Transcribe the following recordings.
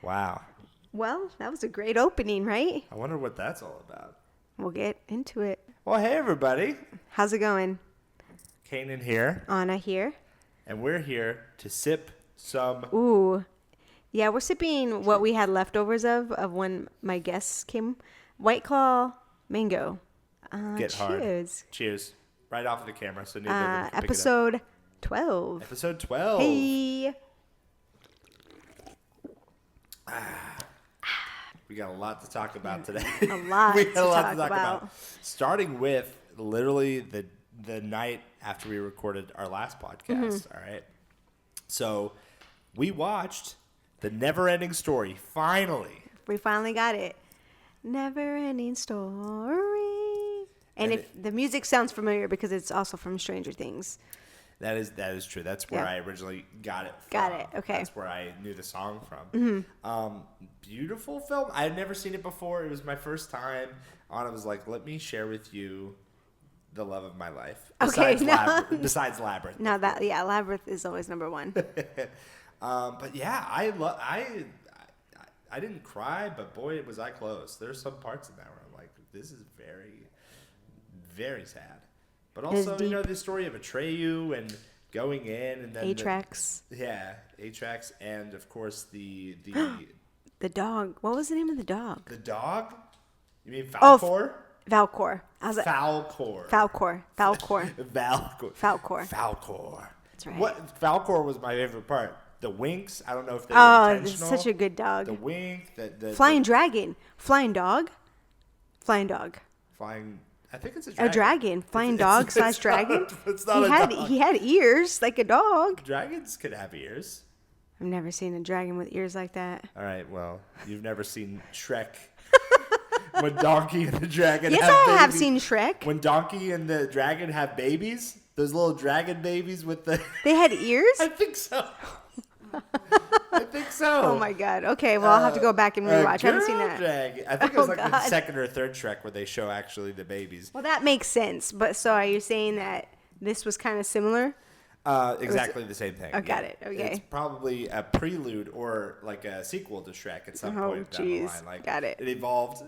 Wow. Well, that was a great opening, right? I wonder what that's all about. We'll get into it. Well, hey, everybody. How's it going? Canaan here. Ana here. And we're here to sip some... Ooh. Yeah, we're sipping what we had leftovers of when my guests came. White Claw Mango. Get hard. Cheers. Cheers. Right off of the camera. So neither can pick it up. Episode 12. Episode 12. Hey. We got a lot to talk about today. A lot we to got a lot talk to talk about. Starting with literally the night after we recorded our last podcast. All right. So we watched the Neverending Story. Finally. We finally got it. Neverending Story. And if the music sounds familiar because it's also from Stranger Things. That is true. That's where I originally got it from. Got it. Okay. That's where I knew the song from. Beautiful film. I had never seen it before. It was my first time. Anna was like, let me share with you the love of my life. Besides Labyrinth. No, Labyrinth is always number one. But yeah, I didn't cry, but boy, was I close. There's some parts in that where I'm like, this is very, very sad. But also, the story of Atreyu and going in and then Atrax. Atrax, and of course the dog. What was the name of the dog? The dog? You mean Falcor? Falcor. Falcor. Falcor. Falcor. Falcor. Falcor. Falcor. That's right. What Falcor was my favorite part. The winks. I don't know if they were intentional. Oh, such a good dog. The wink. The flying dragon. Flying dog. Flying dog. Flying. I think it's a dragon. A dragon. Flying dog slash dragon. It's not a dog. He had ears like a dog. Dragons could have ears. I've never seen a dragon with ears like that. All right, well, you've never seen Shrek. When Donkey and the dragon have babies. I have seen Shrek. When Donkey and the dragon have babies, those little dragon babies with the... They had ears? I think so. I think so. Oh, my God. Okay, well, I'll have to go back and rewatch. I haven't seen that. Dragon. I think it was the second or third Shrek where they show actually the babies. Well, that makes sense. But so are you saying that this was kind of similar? Exactly the same thing. Oh, got it. Okay. It's probably a prelude or like a sequel to Shrek at some point down the line. Like, got it. It evolved.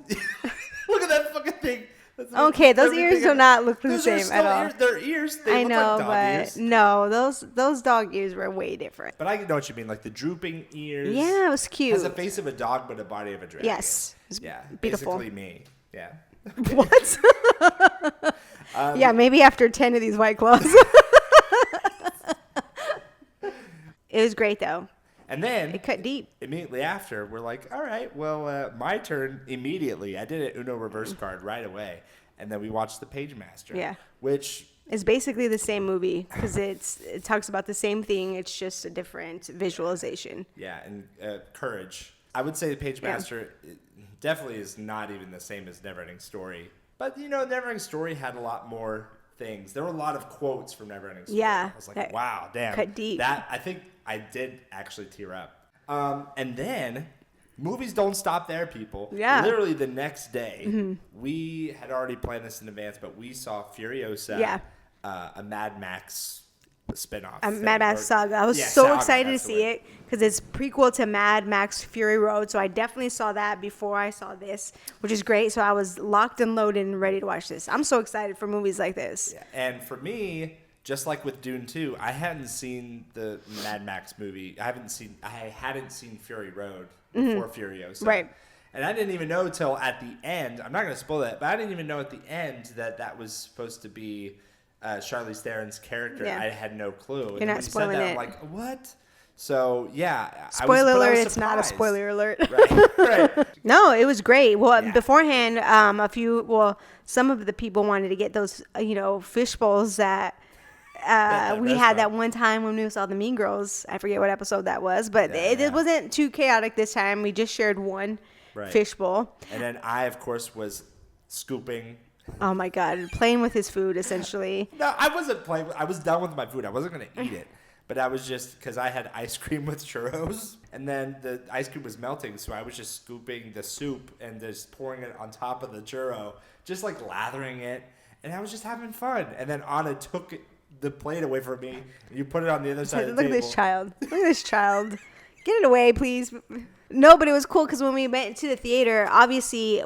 Look at that fucking thing. Okay, those ears do not look the same at all. They're ears. They look like dog ears. No, those dog ears were way different. But I know what you mean, like the drooping ears. Yeah, it was cute. Has the face of a dog, but a body of a dragon. Yes. Yeah. Beautiful. Basically me. Yeah. What? Yeah, maybe after 10 of these White Claws. It was great, though. And then it cut deep. Immediately after, we're like, all right, well, my turn immediately. I did an Uno reverse card right away. And then we watched the Pagemaster. Yeah. Which is basically the same movie because it talks about the same thing. It's just a different visualization. Yeah, and courage. I would say the Pagemaster definitely is not even the same as Neverending Story. But, Neverending Story had a lot more things. There were a lot of quotes from Neverending Story. Yeah. I was like, wow, damn. Cut deep. I think I did actually tear up. And then, movies don't stop there, people. Yeah. Literally the next day, we had already planned this in advance, but we saw Furiosa, a Mad Max spinoff. A Mad Max saga. I was so excited to see it because it's prequel to Mad Max Fury Road. So I definitely saw that before I saw this, which is great. So I was locked and loaded and ready to watch this. I'm so excited for movies like this. Yeah. And for me, just like with Dune 2, I hadn't seen the Mad Max movie. I hadn't seen Fury Road before Furiosa. Right. And I didn't even know till at the end. I'm not going to spoil that, but I didn't even know at the end that was supposed to be Charlize Theron's character. Yeah. I had no clue. You're not spoiling it. I'm like, what? So, yeah. Spoiler alert, it's not a spoiler alert. Right. No, it was great. Well, beforehand, some of the people wanted to get those, fish bowls that we had that one time when we saw the Mean Girls. I forget what episode that was, but it wasn't too chaotic this time. We just shared one fish bowl. And then I, of course, was scooping. Oh my God, playing with his food essentially. No, I wasn't playing. I was done with my food. I wasn't going to eat it. But I was just, because I had ice cream with churros, and then the ice cream was melting, so I was just scooping the soup and just pouring it on top of the churro, just like lathering it, and I was just having fun. And then Ana took the plate away from me, and you put it on the other side of the table. Look at this child. Look at this child. Get it away, please. No, but it was cool because when we went to the theater, obviously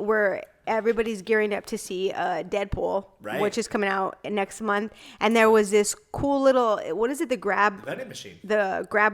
everybody's gearing up to see Deadpool, which is coming out next month. And there was this cool little, what is it? The vending machine. The claw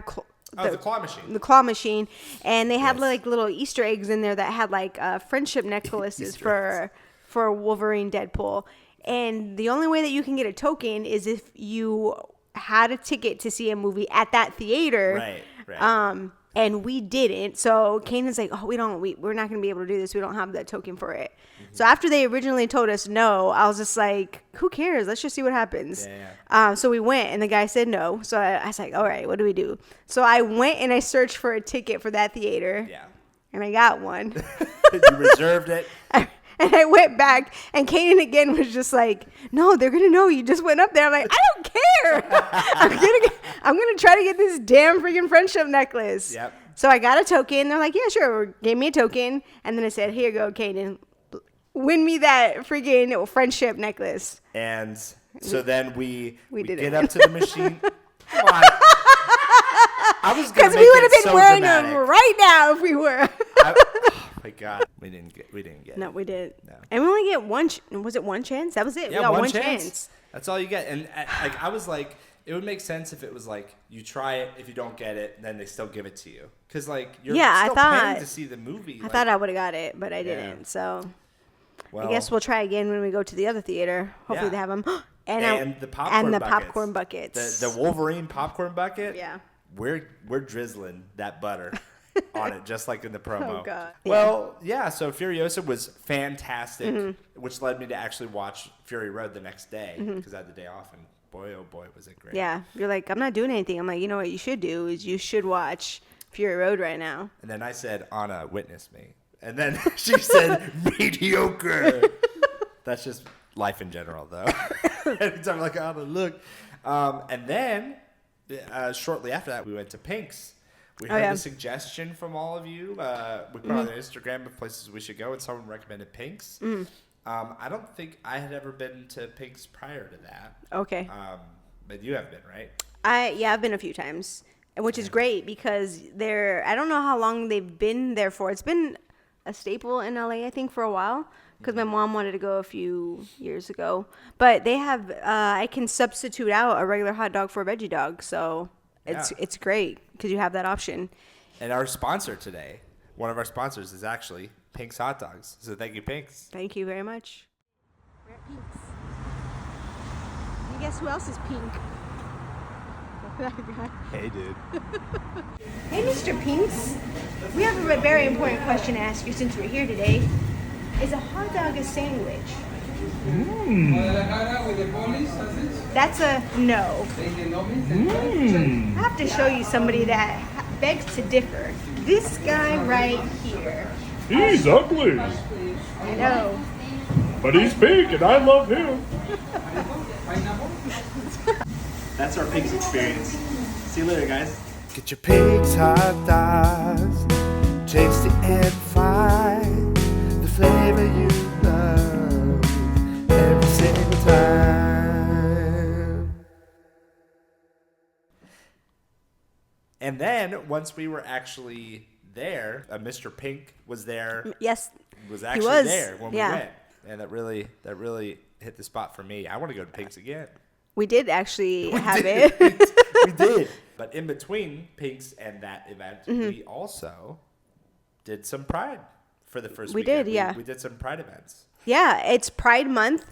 machine. The claw machine. And they had like little Easter eggs in there that had like friendship necklaces for Wolverine, Deadpool. And the only way that you can get a token is if you had a ticket to see a movie at that theater. Right. And we didn't. So Canaan's like, oh, we're not going to be able to do this. We don't have that token for it. Mm-hmm. So after they originally told us no, I was just like, who cares? Let's just see what happens. Yeah. So we went, and the guy said no. So I was like, all right, what do we do? So I went and I searched for a ticket for that theater. Yeah. And I got one. You reserved it. And I went back, and Canaan again was just like, no, they're going to know you just went up there. I'm like, I don't care. I'm gonna try to get this damn freaking friendship necklace. Yep. So I got a token. They're like, yeah, sure. Gave me a token. And then I said, here you go, Canaan. Win me that freaking friendship necklace. And so then we get up to the machine. Come on. I was going to make it so dramatic. Because we would have been wearing them right now if we were. Oh my God, we didn't get it. No, we didn't. No. And we only get one. Was it one chance? That was it. Yeah, we got one chance. That's all you get. And like I was like, it would make sense if it was like you try it. If you don't get it, then they still give it to you. Because like you're still paying to see the movie. I thought I would have got it, but I didn't. So I guess we'll try again when we go to the other theater. Hopefully they have them. And the popcorn buckets. The Wolverine popcorn bucket. Yeah. We're drizzling that butter on it, just like in the promo. Oh, God. Well, yeah, so Furiosa was fantastic, which led me to actually watch Fury Road the next day, because I had the day off, and boy, oh boy, was it great. Yeah, you're like, I'm not doing anything. I'm like, you know what you should do is you should watch Fury Road right now. And then I said, Ana, witness me. And then she said, mediocre. That's just life in general, though. Anytime I'm like, Ana, look. And then, shortly after that, we went to Pink's. We heard a suggestion from all of you. We put on Instagram of places we should go, and someone recommended Pink's. I don't think I had ever been to Pink's prior to that. Okay. But you have been, right? I've been a few times, which is great because I don't know how long they've been there for. It's been a staple in LA, I think, for a while because my mom wanted to go a few years ago. But they have, I can substitute out a regular hot dog for a veggie dog, so it's great because you have that option. And our sponsor today, one of our sponsors is actually Pink's Hot Dogs. So thank you, Pink's. Thank you very much. We're at Pink's. And guess who else is pink? That guy. Hey, dude. Hey, Mr. Pink's. We have a very important question to ask you since we're here today. Is a hot dog a sandwich? That's a no. I have to show you somebody that begs to differ. This guy right here. He's ugly. I know. But he's pink and I love him. That's our Pink's experience. See you later, guys. Get your Pink's hot dogs. Tasty and fine. The flavor you love. Every single time. And then, once we were actually there, Mr. Pink was there. Yes, was actually there when we went. And that really hit the spot for me. I want to go to Pink's again. We did actually have it. We did. But in between Pink's and that event, we also did some Pride for the first weekend. We did, yeah. We did some Pride events. Yeah, it's Pride Month.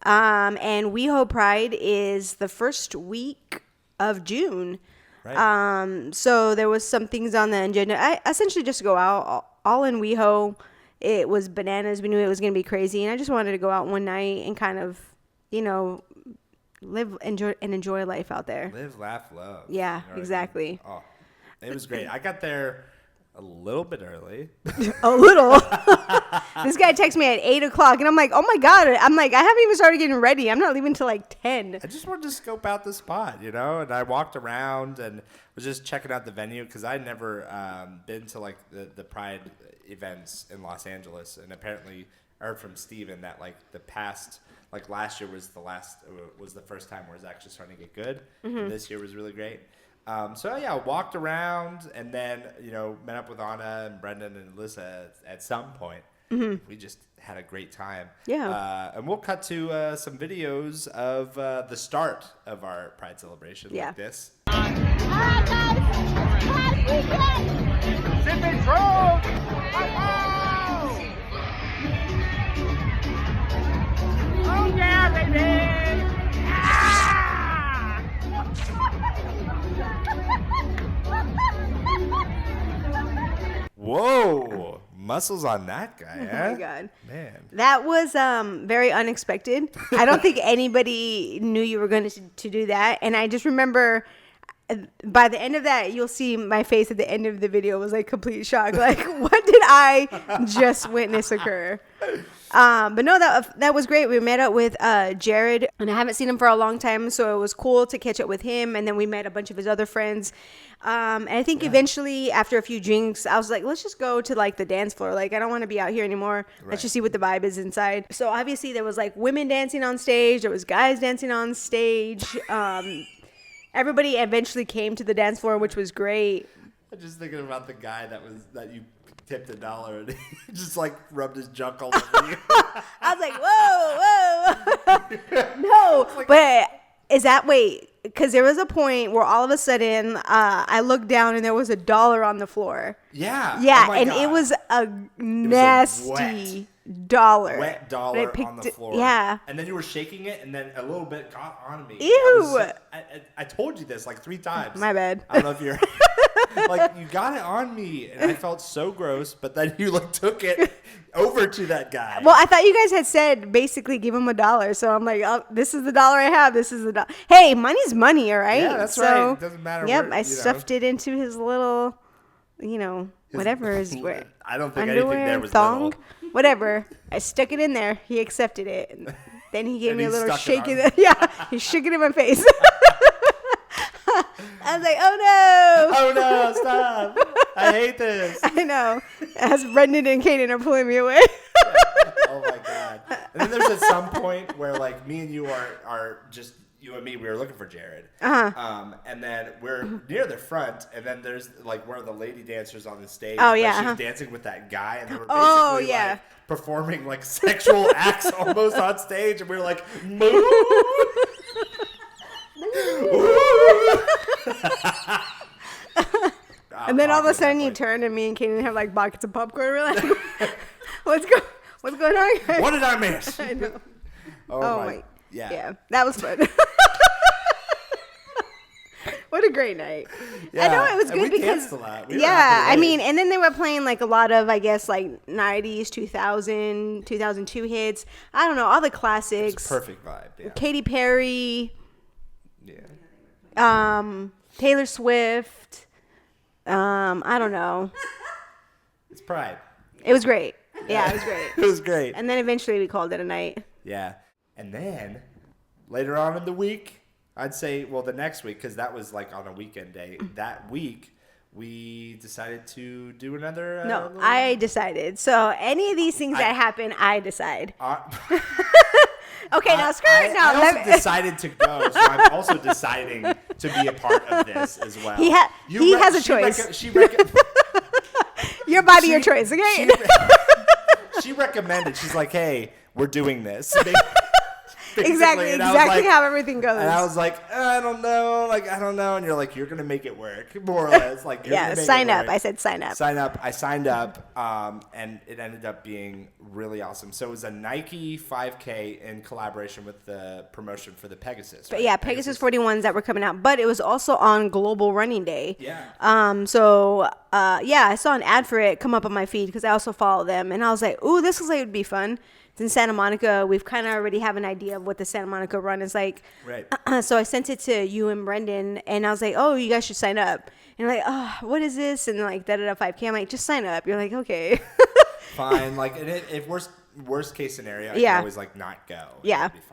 And WeHo Pride is the first week of June. Right. So there was some things on the agenda. I essentially just go out all in WeHo. It was bananas. We knew it was going to be crazy. And I just wanted to go out one night and kind of, enjoy life out there. Live, laugh, love. Yeah, exactly. I mean? Oh, it was great. I got there a little bit early. A little. This guy texted me at 8 o'clock, and I'm like, oh my God. I'm like, I haven't even started getting ready. I'm not leaving till like 10. I just wanted to scope out the spot, and I walked around and was just checking out the venue because I'd never been to like the Pride events in Los Angeles, and apparently I heard from Steven that like the past, like last year was the first time where it was actually starting to get good. Mm-hmm. This year was really great. So yeah, walked around and then met up with Anna and Brendan and Alyssa at some point. Mm-hmm. We just had a great time. Yeah. And we'll cut to some videos of the start of our Pride celebration like this. Alright guys, Pride weekend! Sippin Truth! Oh yeah, baby! Whoa, muscles on that guy, Oh eh? my God. Man. That was very unexpected. I don't think anybody knew you were going to do that. And I just remember by the end of that, you'll see my face at the end of the video was like complete shock. Like, what did I just witness occur? But no, that was great. We met up with Jared, and I haven't seen him for a long time, so it was cool to catch up with him. And then we met a bunch of his other friends. And I think eventually, after a few drinks, I was like, let's just go to like the dance floor. Like, I don't want to be out here anymore. Right. Let's just see what the vibe is inside. So obviously, there was like women dancing on stage. There was guys dancing on stage. Everybody eventually came to the dance floor, which was great. I'm just thinking about the guy that you tipped $1 and he just like rubbed his junk all over you. I was like, whoa. No, but is that, wait, because there was a point where all of a sudden I looked down and there was $1 on the floor. Yeah. Yeah, oh my and God. it was a nasty dollar. Wet dollar on the floor. Yeah. And then you were shaking it and then a little bit got on me. Ew. I told you this like 3 times. My bad. I don't know if you're like, you got it on me and I felt so gross, but then you like took it over to that guy. Well, I thought you guys had said basically give him $1. So I'm like, oh, this is the dollar I have. This is the dollar. Hey, money's money, all right? Yeah, that's right. It doesn't matter. Yep, where, I stuffed it into his little, whatever is where. I don't think underwear, anything there was thong, little. Whatever. I stuck it in there. He accepted it. And then he gave And me a he little stuck shake. it on. Yeah, he shook it in my face. I was like, oh no. Oh no, stop. I hate this. I know. As Brendan and Canaan are pulling me away. Oh my God. And then there's at some point where like me and you are just, you and me, we were looking for Jared. And then we're near the front, and then there's like one of the lady dancers on the stage. Oh, yeah, She's dancing with that guy, and they were basically like performing like sexual acts almost on stage, and we were like, move. And then all of a sudden you turn and me and Canaan have like buckets of popcorn. We're like, what's going on, guys? What did I miss? I know. Oh my. Yeah, that was fun. What a great night. Yeah. I know it was And good we because danced a lot. I mean, and then they were playing like a lot of, I guess, like 90s, 2000, 2002 hits. I don't know, all the classics. Perfect vibe. Yeah. Katy Perry. Yeah. Taylor Swift. I don't know. It's Pride. It was great. Yeah, it was great. It was great. And then eventually we called it a night. Yeah. And then later on in the week, I'd say, well, the next week, because that was like on a weekend day, that week we decided to do another. No, I decided. So any of these things that happen, I decide. Okay, now screw it. No, I also decided to go, so I'm also deciding to be a part of this as well. He has a choice. Your body, your choice, okay? She recommended. She's like, hey, we're doing this. Exactly how everything goes. And I was like, I don't know. And you're like, you're going to make it work, more or less. Like, sign up. I said sign up. Sign up. I signed up, and it ended up being really awesome. So it was a Nike 5K in collaboration with the promotion for the Pegasus. Right? But yeah, Pegasus 41s that were coming out. But it was also on Global Running Day. Yeah. I saw an ad for it come up on my feed because I also follow them. And I was like, ooh, this looks like it would be fun. It's in Santa Monica. We've kind of already have an idea of what the Santa Monica run is like. Right. So I sent it to you and Brendan, and I was like, oh, you guys should sign up. And like, oh, what is this? And like, da-da-da 5K. I'm like, just sign up. You're like, okay. Fine. Like, if worst case scenario, I can always like not go. Yeah. It'd be fine.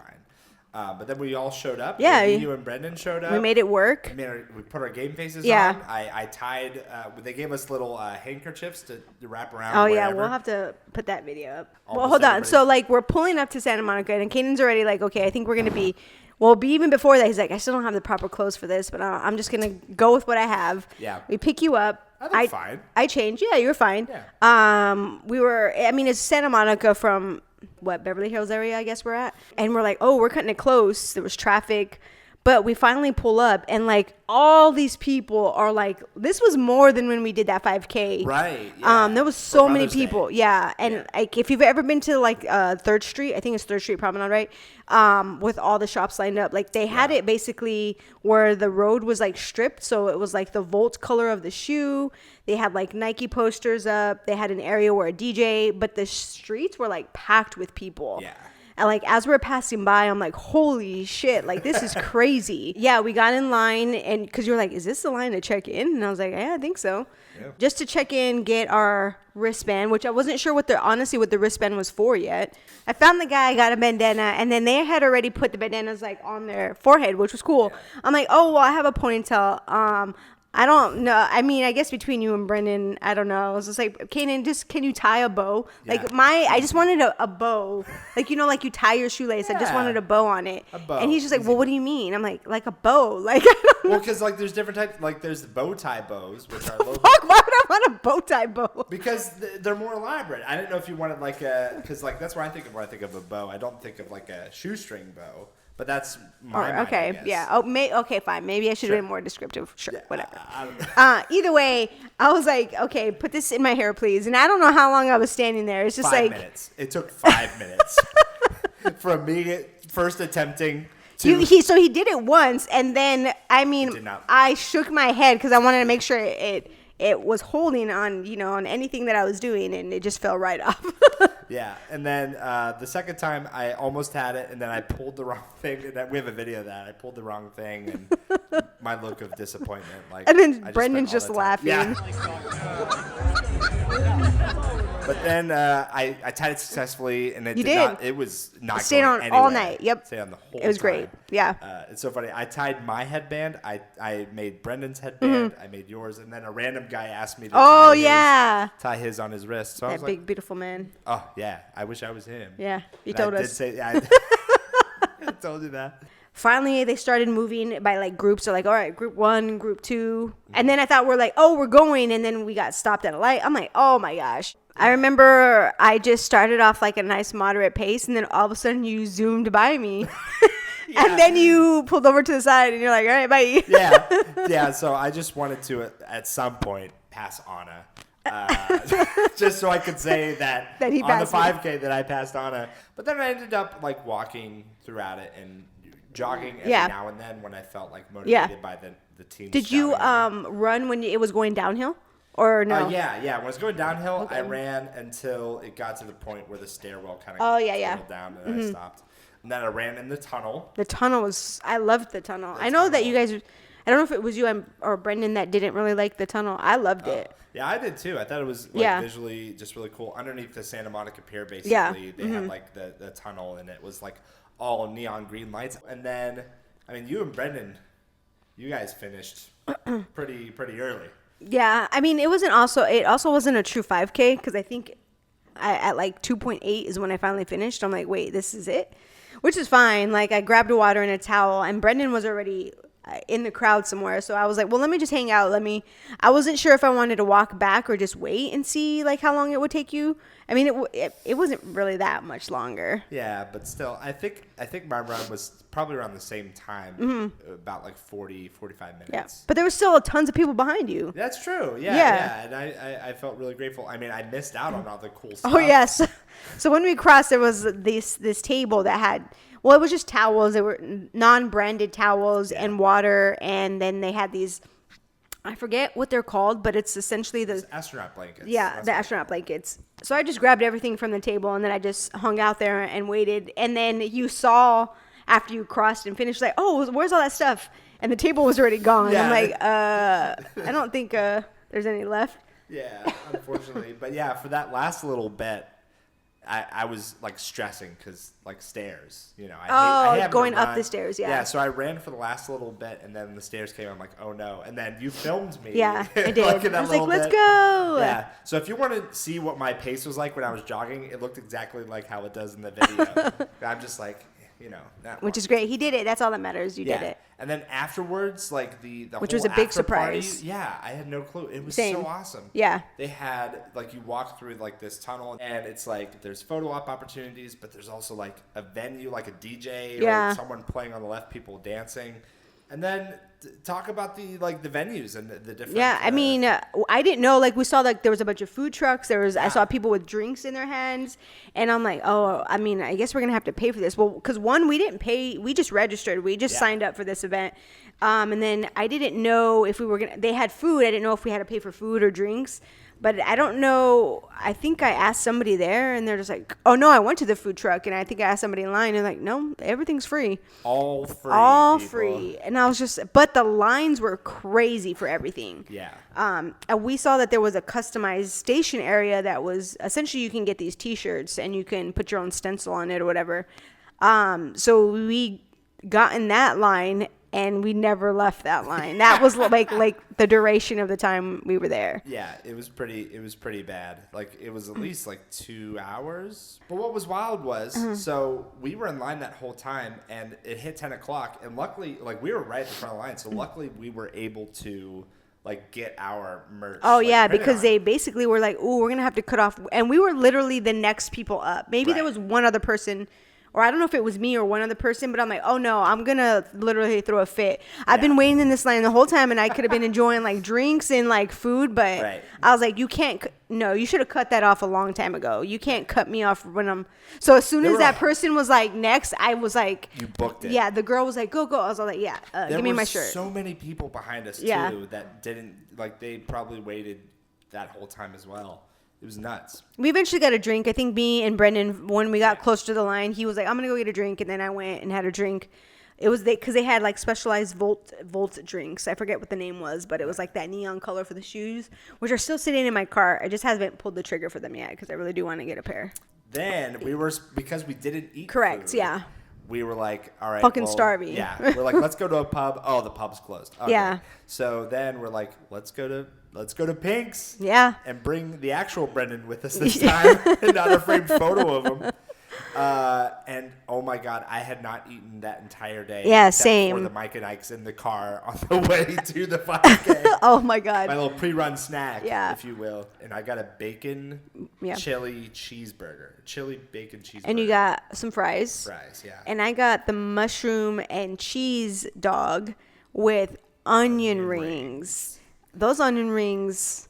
But then we all showed up. Yeah. You and Brendan showed up. We made it work. We put our game faces Yeah. on. I tied, they gave us little handkerchiefs to wrap around. Oh, wherever. yeah. We'll have to put that video up. Almost Well, hold on. everybody- So, like, we're pulling up to Santa Monica, and Canaan's already like, okay, I think we're going to be Well, even before that, he's like, I still don't have the proper clothes for this, but I'm just going to go with what I have. Yeah. We pick you up. I look fine. I changed. Yeah, you were fine. Yeah. It's Santa Monica from, Beverly Hills area, I guess we're at. And we're like, oh, we're cutting it close. There was traffic. But we finally pull up, and like all these people are like, this was more than when we did that 5K. Right. Yeah. There was so many Mother's Day. people. Yeah. And like if you've ever been to like 3rd Street, I think it's 3rd Street Promenade, right? With all the shops lined up, like they had it basically where the road was like stripped. So it was like the Volt color of the shoe. They had like Nike posters up. They had an area where a DJ, but the streets were like packed with people. Yeah. And like as we're passing by, I'm like, holy shit, like this is crazy. Yeah, we got in line, and because you're like, is this the line to check in? And I was like, yeah, I think so. Yeah. Just to check in, get our wristband, which I wasn't sure what the wristband was for yet. I found the guy, got a bandana, and then they had already put the bandanas like on their forehead, which was cool. Yeah. I'm like, oh, well, I have a ponytail. I don't know. I mean, I guess between you and Brendan, I don't know. I was just like, Canaan, can you tie a bow? Yeah. Like I just wanted a bow. Like, like you tie your shootlace. Yeah. I just wanted a bow on it. A bow. And he's just like, well, what do you mean? I'm like a bow. Like, I don't know. Well, because like there's different types. Like there's the bow tie bows, which are a little Fuck, why would I want a bow tie bow? Because they're more elaborate. I didn't know if you wanted like because like that's what I think of when I think of a bow. I don't think of like a shoestring bow. But that's my mind, okay, I guess. yeah. Oh, okay, fine. Maybe I should have been more descriptive. Sure, yeah, whatever. I don't know. Either way, I was like, okay, put this in my hair, please. And I don't know how long I was standing there. It's just 5 minutes. It took 5 minutes from me first attempting to. So he did it once, and then I shook my head because I wanted to make sure it was holding on, on anything that I was doing, and it just fell right off. Yeah, and then the second time I almost had it, and then I pulled the wrong thing. And we have a video of that. I pulled the wrong thing, and my look of disappointment. Like, and then Brendan's just laughing. Yeah. But then I tied it successfully, and it was not stayed going on anywhere. all night. Yep, stayed on the whole. It was time. Great. Yeah. It's so funny. I tied my headband. I made Brendan's headband. I made yours, and then a random guy asked me to tie his on his wrist. So I was that big beautiful man. Oh yeah, I wish I was him. Yeah, you told us. I told you that. Finally, they started moving by like groups. So like, all right, group 1, group 2. And then I thought we're like, oh, we're going. And then we got stopped at a light. I'm like, oh my gosh. I remember I just started off like a nice moderate pace. And then all of a sudden you zoomed by me. Yeah. And then you pulled over to the side and you're like, all right, bye. Yeah. So I just wanted to, at some point, pass Ana. Just so I could say that he on the 5K that I passed Ana. But then I ended up like walking throughout it and jogging every now and then when I felt like motivated by the team. Did you run when it was going downhill or no? Yeah. When it was going downhill, I ran until it got to the point where the stairwell kind of down, and I stopped. And then I ran in the tunnel. The tunnel I loved the tunnel. I know that you guys, I don't know if it was you or Brendan that didn't really like the tunnel. I loved it. Yeah, I did too. I thought it was visually just really cool. Underneath the Santa Monica Pier, basically, they had like the tunnel, and it was like all neon green lights. And then, I mean, you and Brendan, you guys finished pretty early. Yeah, I mean, it also wasn't a true 5K because I think at like 2.8 is when I finally finished. I'm like, wait, this is it? Which is fine. Like, I grabbed a water and a towel, and Brendan was already in the crowd somewhere. So I was like, well, let me just hang out. I wasn't sure if I wanted to walk back or just wait and see like how long it would take you. I mean, it wasn't really that much longer. Yeah, but still, I think my run was probably around the same time, about like 40, 45 minutes. Yeah, but there was still tons of people behind you. That's true. Yeah. And I felt really grateful. I mean, I missed out on all the cool stuff. Oh, yes. So when we crossed, there was this table that had, well, it was just towels. They were non-branded towels and water, and then they had these, I forget what they're called, but it's essentially the astronaut blankets. Yeah, the astronaut blankets. So I just grabbed everything from the table, and then I just hung out there and waited. And then you saw after you crossed and finished, like, oh, where's all that stuff? And the table was already gone. Yeah. I'm like, I don't think there's any left. Yeah, unfortunately. But yeah, for that last little bit, I was like stressing because like stairs, I hate going up the stairs. Yeah, so I ran for the last little bit, and then the stairs came. I'm like, oh no! And then you filmed me. Yeah, I did. I was like, let's bit. Go. Yeah. So if you want to see what my pace was like when I was jogging, it looked exactly like how it does in the video. I'm just like, Which is great. He did it. That's all that matters. You did it. And then afterwards, like the which whole was a big after surprise. Party, yeah, I had no clue. It was Same. so awesome. Yeah. They had like you walk through like this tunnel, and it's like there's photo op opportunities, but there's also like a venue, like a DJ or someone playing on the left, people dancing, and then talk about the venues and the different. Yeah, I mean, I didn't know. Like we saw like there was a bunch of food trucks. I saw people with drinks in their hands, and I'm like, oh, I mean, I guess we're gonna have to pay for this. Well, because one, we didn't pay. We just registered. We just signed up for this event, and then I didn't know if we were gonna. They had food. I didn't know if we had to pay for food or drinks. But I don't know. I think I asked somebody there, and they're just like, "Oh no, I went to the food truck." And I think I asked somebody in line, and like, "No, everything's free, all free, all people. free." And I was just, but the lines were crazy for everything. Yeah. And we saw that there was a customized station area that was essentially you can get these T-shirts and you can put your own stencil on it or whatever. So we got in that line. And we never left that line. That was like the duration of the time we were there. Yeah, it was pretty bad. Like it was at least like 2 hours. But what was wild was, so we were in line that whole time, and it hit 10 o'clock, and luckily, like we were right in front of the line, so luckily we were able to like get our merch. Oh like, yeah, printed because on. they basically were like, "Ooh, we're gonna have to cut off," and we were literally the next people up. Maybe there was one other person. Or I don't know if it was me or one other person, but I'm like, oh no, I'm going to literally throw a fit. I've been waiting in this line the whole time, and I could have been enjoying like drinks and like food, but I was like, you can't, no, you should have cut that off a long time ago. You can't cut me off when I'm, so as soon as that person was like next, I was like. You booked it. Yeah, the girl was like, go. I was like, yeah, give me my shirt. There were so many people behind us too that didn't, like they probably waited that whole time as well. It was nuts. We eventually got a drink. I think me and Brendan, when we got close to the line, he was like, I'm going to go get a drink. And then I went and had a drink. It was because they had like specialized Volt drinks. I forget what the name was, but it was like that neon color for the shoes, which are still sitting in my car. I just haven't pulled the trigger for them yet because I really do want to get a pair. Then because we didn't eat Correct, food, yeah. We were like, all right. Fucking starving. Yeah. We're like, let's go to a pub. Oh, the pub's closed. Okay. Yeah. So then we're like, let's go to Pink's. Yeah. And bring the actual Brendan with us this time. And not a framed photo of him. And oh my God, I had not eaten that entire day. Yeah, same. For the Mike and Ike's in the car on the way to the 5K. Oh my God. My little pre-run snack, if you will. And I got a bacon chili cheeseburger. Chili bacon cheeseburger. And you got some fries. Fries, yeah. And I got the mushroom and cheese dog with onion rings. Those onion rings.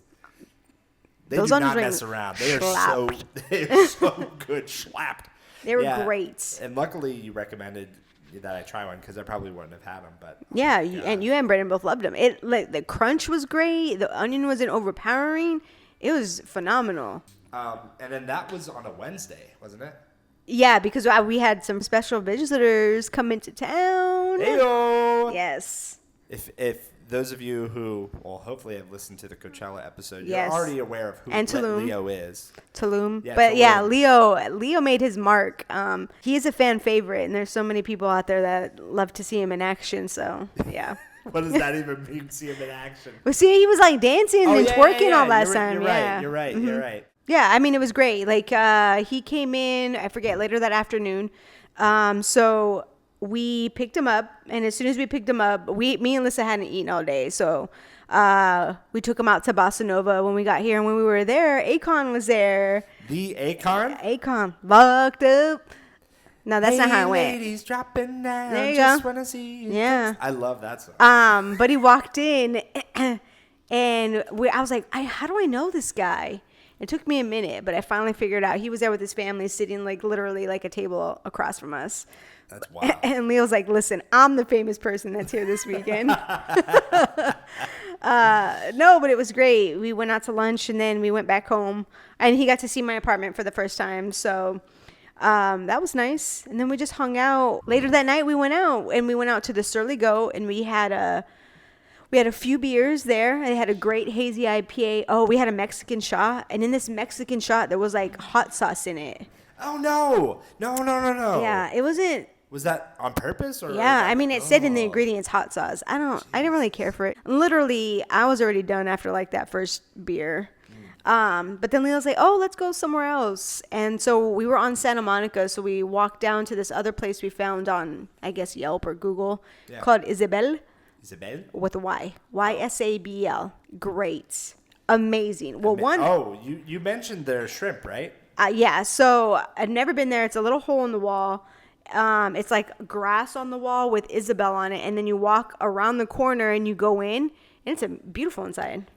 They do not mess around. They are so good. Slapped. They were great. And luckily you recommended that I try one because I probably wouldn't have had them. But and you and Brendan both loved them. It like the crunch was great. The onion wasn't overpowering. It was phenomenal. And then that was on a Wednesday, wasn't it? Yeah, because we had some special visitors come into town. Heyo! Yes. If those of you who, well, hopefully have listened to the Coachella episode, you're already aware of who Leo is. Tulum. Yeah, but Tulum. Yeah, Leo made his mark. He is a fan favorite, and there's so many people out there that love to see him in action, so yeah. What does that even mean, see him in action? Well, see, he was like dancing and twerking all last time. You're right. You're right. Yeah, I mean, it was great. Like, he came in, I forget, later that afternoon. So we picked him up, and as soon as we picked him up, me and Lisa hadn't eaten all day. So we took him out to Bossa Nova when we got here. And when we were there, Akon was there. The Akon? Akon. Locked up. No, that's not how it went. Ladies dropping down. There you just go. Wanna see you. Yeah. I love that song. But he walked in, and I was like, how do I know this guy? It took me a minute, but I finally figured out he was there with his family, sitting like literally like a table across from us. That's wild. And Leo's like, listen, I'm the famous person that's here this weekend. No, but it was great. We went out to lunch, and then we went back home, and he got to see my apartment for the first time. So that was nice. And then we just hung out. Later that night, we went out to the Surly Goat, and we had a few beers there. They had a great hazy IPA. Oh, we had a Mexican shot. And in this Mexican shot, there was like hot sauce in it. Oh, no. No. Yeah, it wasn't. Was that on purpose? Or Yeah, I mean, it said in the ingredients hot sauce. I didn't really care for it. Literally, I was already done after like that first beer. But then Leo's like, oh, let's go somewhere else. And so we were on Santa Monica. So we walked down to this other place we found on, I guess, Yelp or Google called Isabel. Isabel? With a Y. Ysabel. Great. Amazing. Well, you mentioned their shrimp, right? Yeah. So I've never been there. It's a little hole in the wall. It's like grass on the wall with Isabel on it. And then you walk around the corner and you go in. And it's beautiful inside.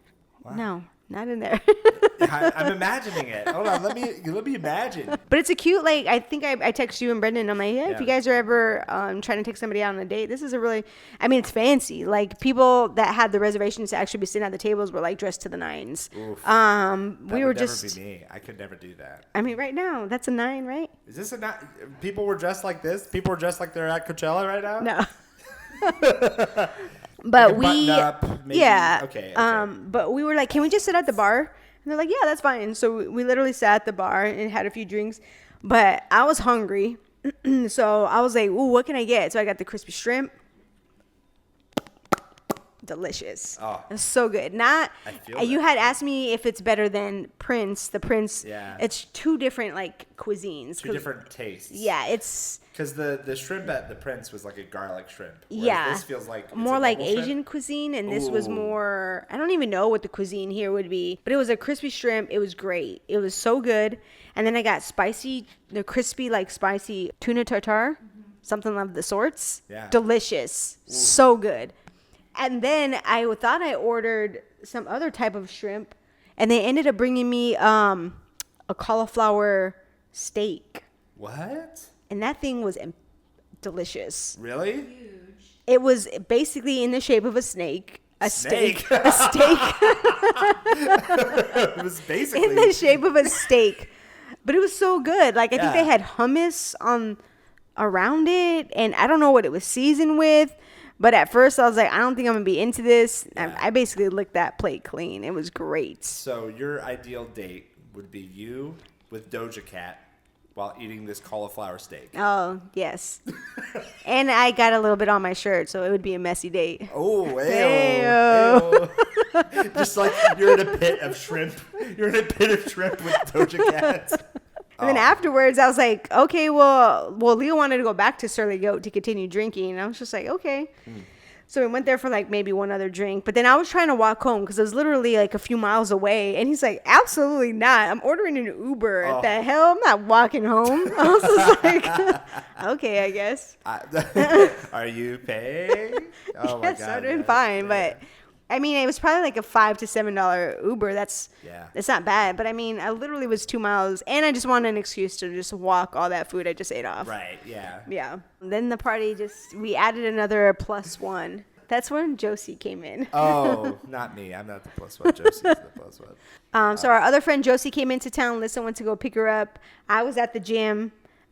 Wow. No. Not in there. I'm imagining it. Hold on, let me imagine. But it's a cute, like, I think I text you and Brendan. I'm like, if you guys are ever trying to take somebody out on a date, this is a really, I mean, it's fancy. Like, people that had the reservations to actually be sitting at the tables were like dressed to the nines. Oof. That would never be me. I could never do that. I mean, right now, that's a 9, right? Is this a 9? People were dressed like this? People were dressed like they're at Coachella right now? No. But like up, maybe. Okay. But we were like, can we just sit at the bar? And they're like, yeah, that's fine. So we literally sat at the bar and had a few drinks. But I was hungry. So I was like, ooh, what can I get? So I got the crispy shrimp. Delicious. Oh. It's so good. You had asked me if it's better than Prince. The Prince. Yeah. It's 2 different like cuisines. 2 different tastes. Yeah, it's because the shrimp at the Prince was like a garlic shrimp. Yeah. This feels like it's more a like normal Asian shrimp. cuisine, and this was more. I don't even know what the cuisine here would be, but it was a crispy shrimp. It was great. It was so good. And then I got the crispy like spicy tuna tartare, something of the sorts. Yeah. Delicious. Ooh. So good. And then I thought I ordered some other type of shrimp, and they ended up bringing me a cauliflower steak. What? And that thing was delicious. Really? It was basically in the shape of a snake. A steak. It was basically in the shape of a steak. But it was so good. Like, I think they had hummus around it, and I don't know what it was seasoned with. But at first, I was like, I don't think I'm going to be into this. Yeah. I basically licked that plate clean. It was great. So your ideal date would be you with Doja Cat while eating this cauliflower steak. Oh, yes. And I got a little bit on my shirt, so it would be a messy date. Oh, ayo. Just like you're in a pit of shrimp. You're in a pit of shrimp with Doja Cat. And then afterwards, I was like, okay, well, Leo wanted to go back to Surly Goat to continue drinking. And I was just like, okay. So we went there for like maybe one other drink. But then I was trying to walk home because it was literally like a few miles away. And he's like, absolutely not. I'm ordering an Uber. Oh. The hell? I'm not walking home. I was just like, okay, I guess. Are you paying? Oh, yes, I'm doing fine. But I mean, it was probably like a $5 to $7 Uber. That's not bad. But I mean, I literally was 2 miles, and I just wanted an excuse to just walk all that food I just ate off. Right. Yeah. Yeah. Then the party we added another +1. That's when Josie came in. Oh, not me. I'm not the +1. Josie's the +1. So our other friend Josie came into town. Lisa went to go pick her up. I was at the gym.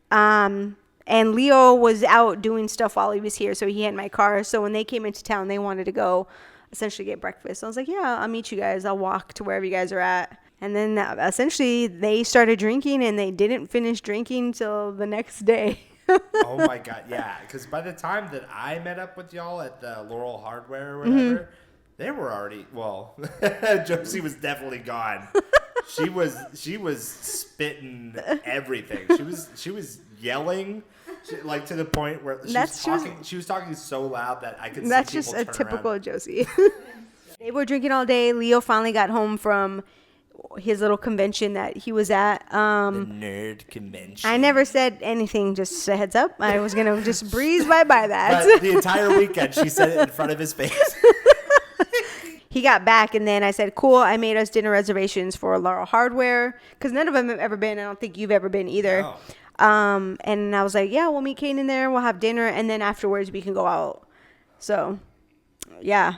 And Leo was out doing stuff while he was here, so he had my car. So when they came into town, they wanted to go essentially get breakfast. So I was like, yeah, I'll meet you guys. I'll walk to wherever you guys are at. And then essentially they started drinking, and they didn't finish drinking till the next day. Oh my God. Yeah. Because by the time that I met up with y'all at the Laurel Hardware or whatever, they were already, Josie was definitely gone. She was spitting everything. She was yelling. Like to the point where she was talking so loud that I could see people turn around. That's just a typical Josie. They were drinking all day. Leo finally got home from his little convention that he was at. The nerd convention. I never said anything, just a heads up. I was going to just breeze by that. But the entire weekend, she said it in front of his face. He got back, and then I said, cool, I made us dinner reservations for Laurel Hardware, because none of them have ever been. I don't think you've ever been either. No. And I was like, yeah, we'll meet Canaan there. We'll have dinner. And then afterwards we can go out. So, yeah.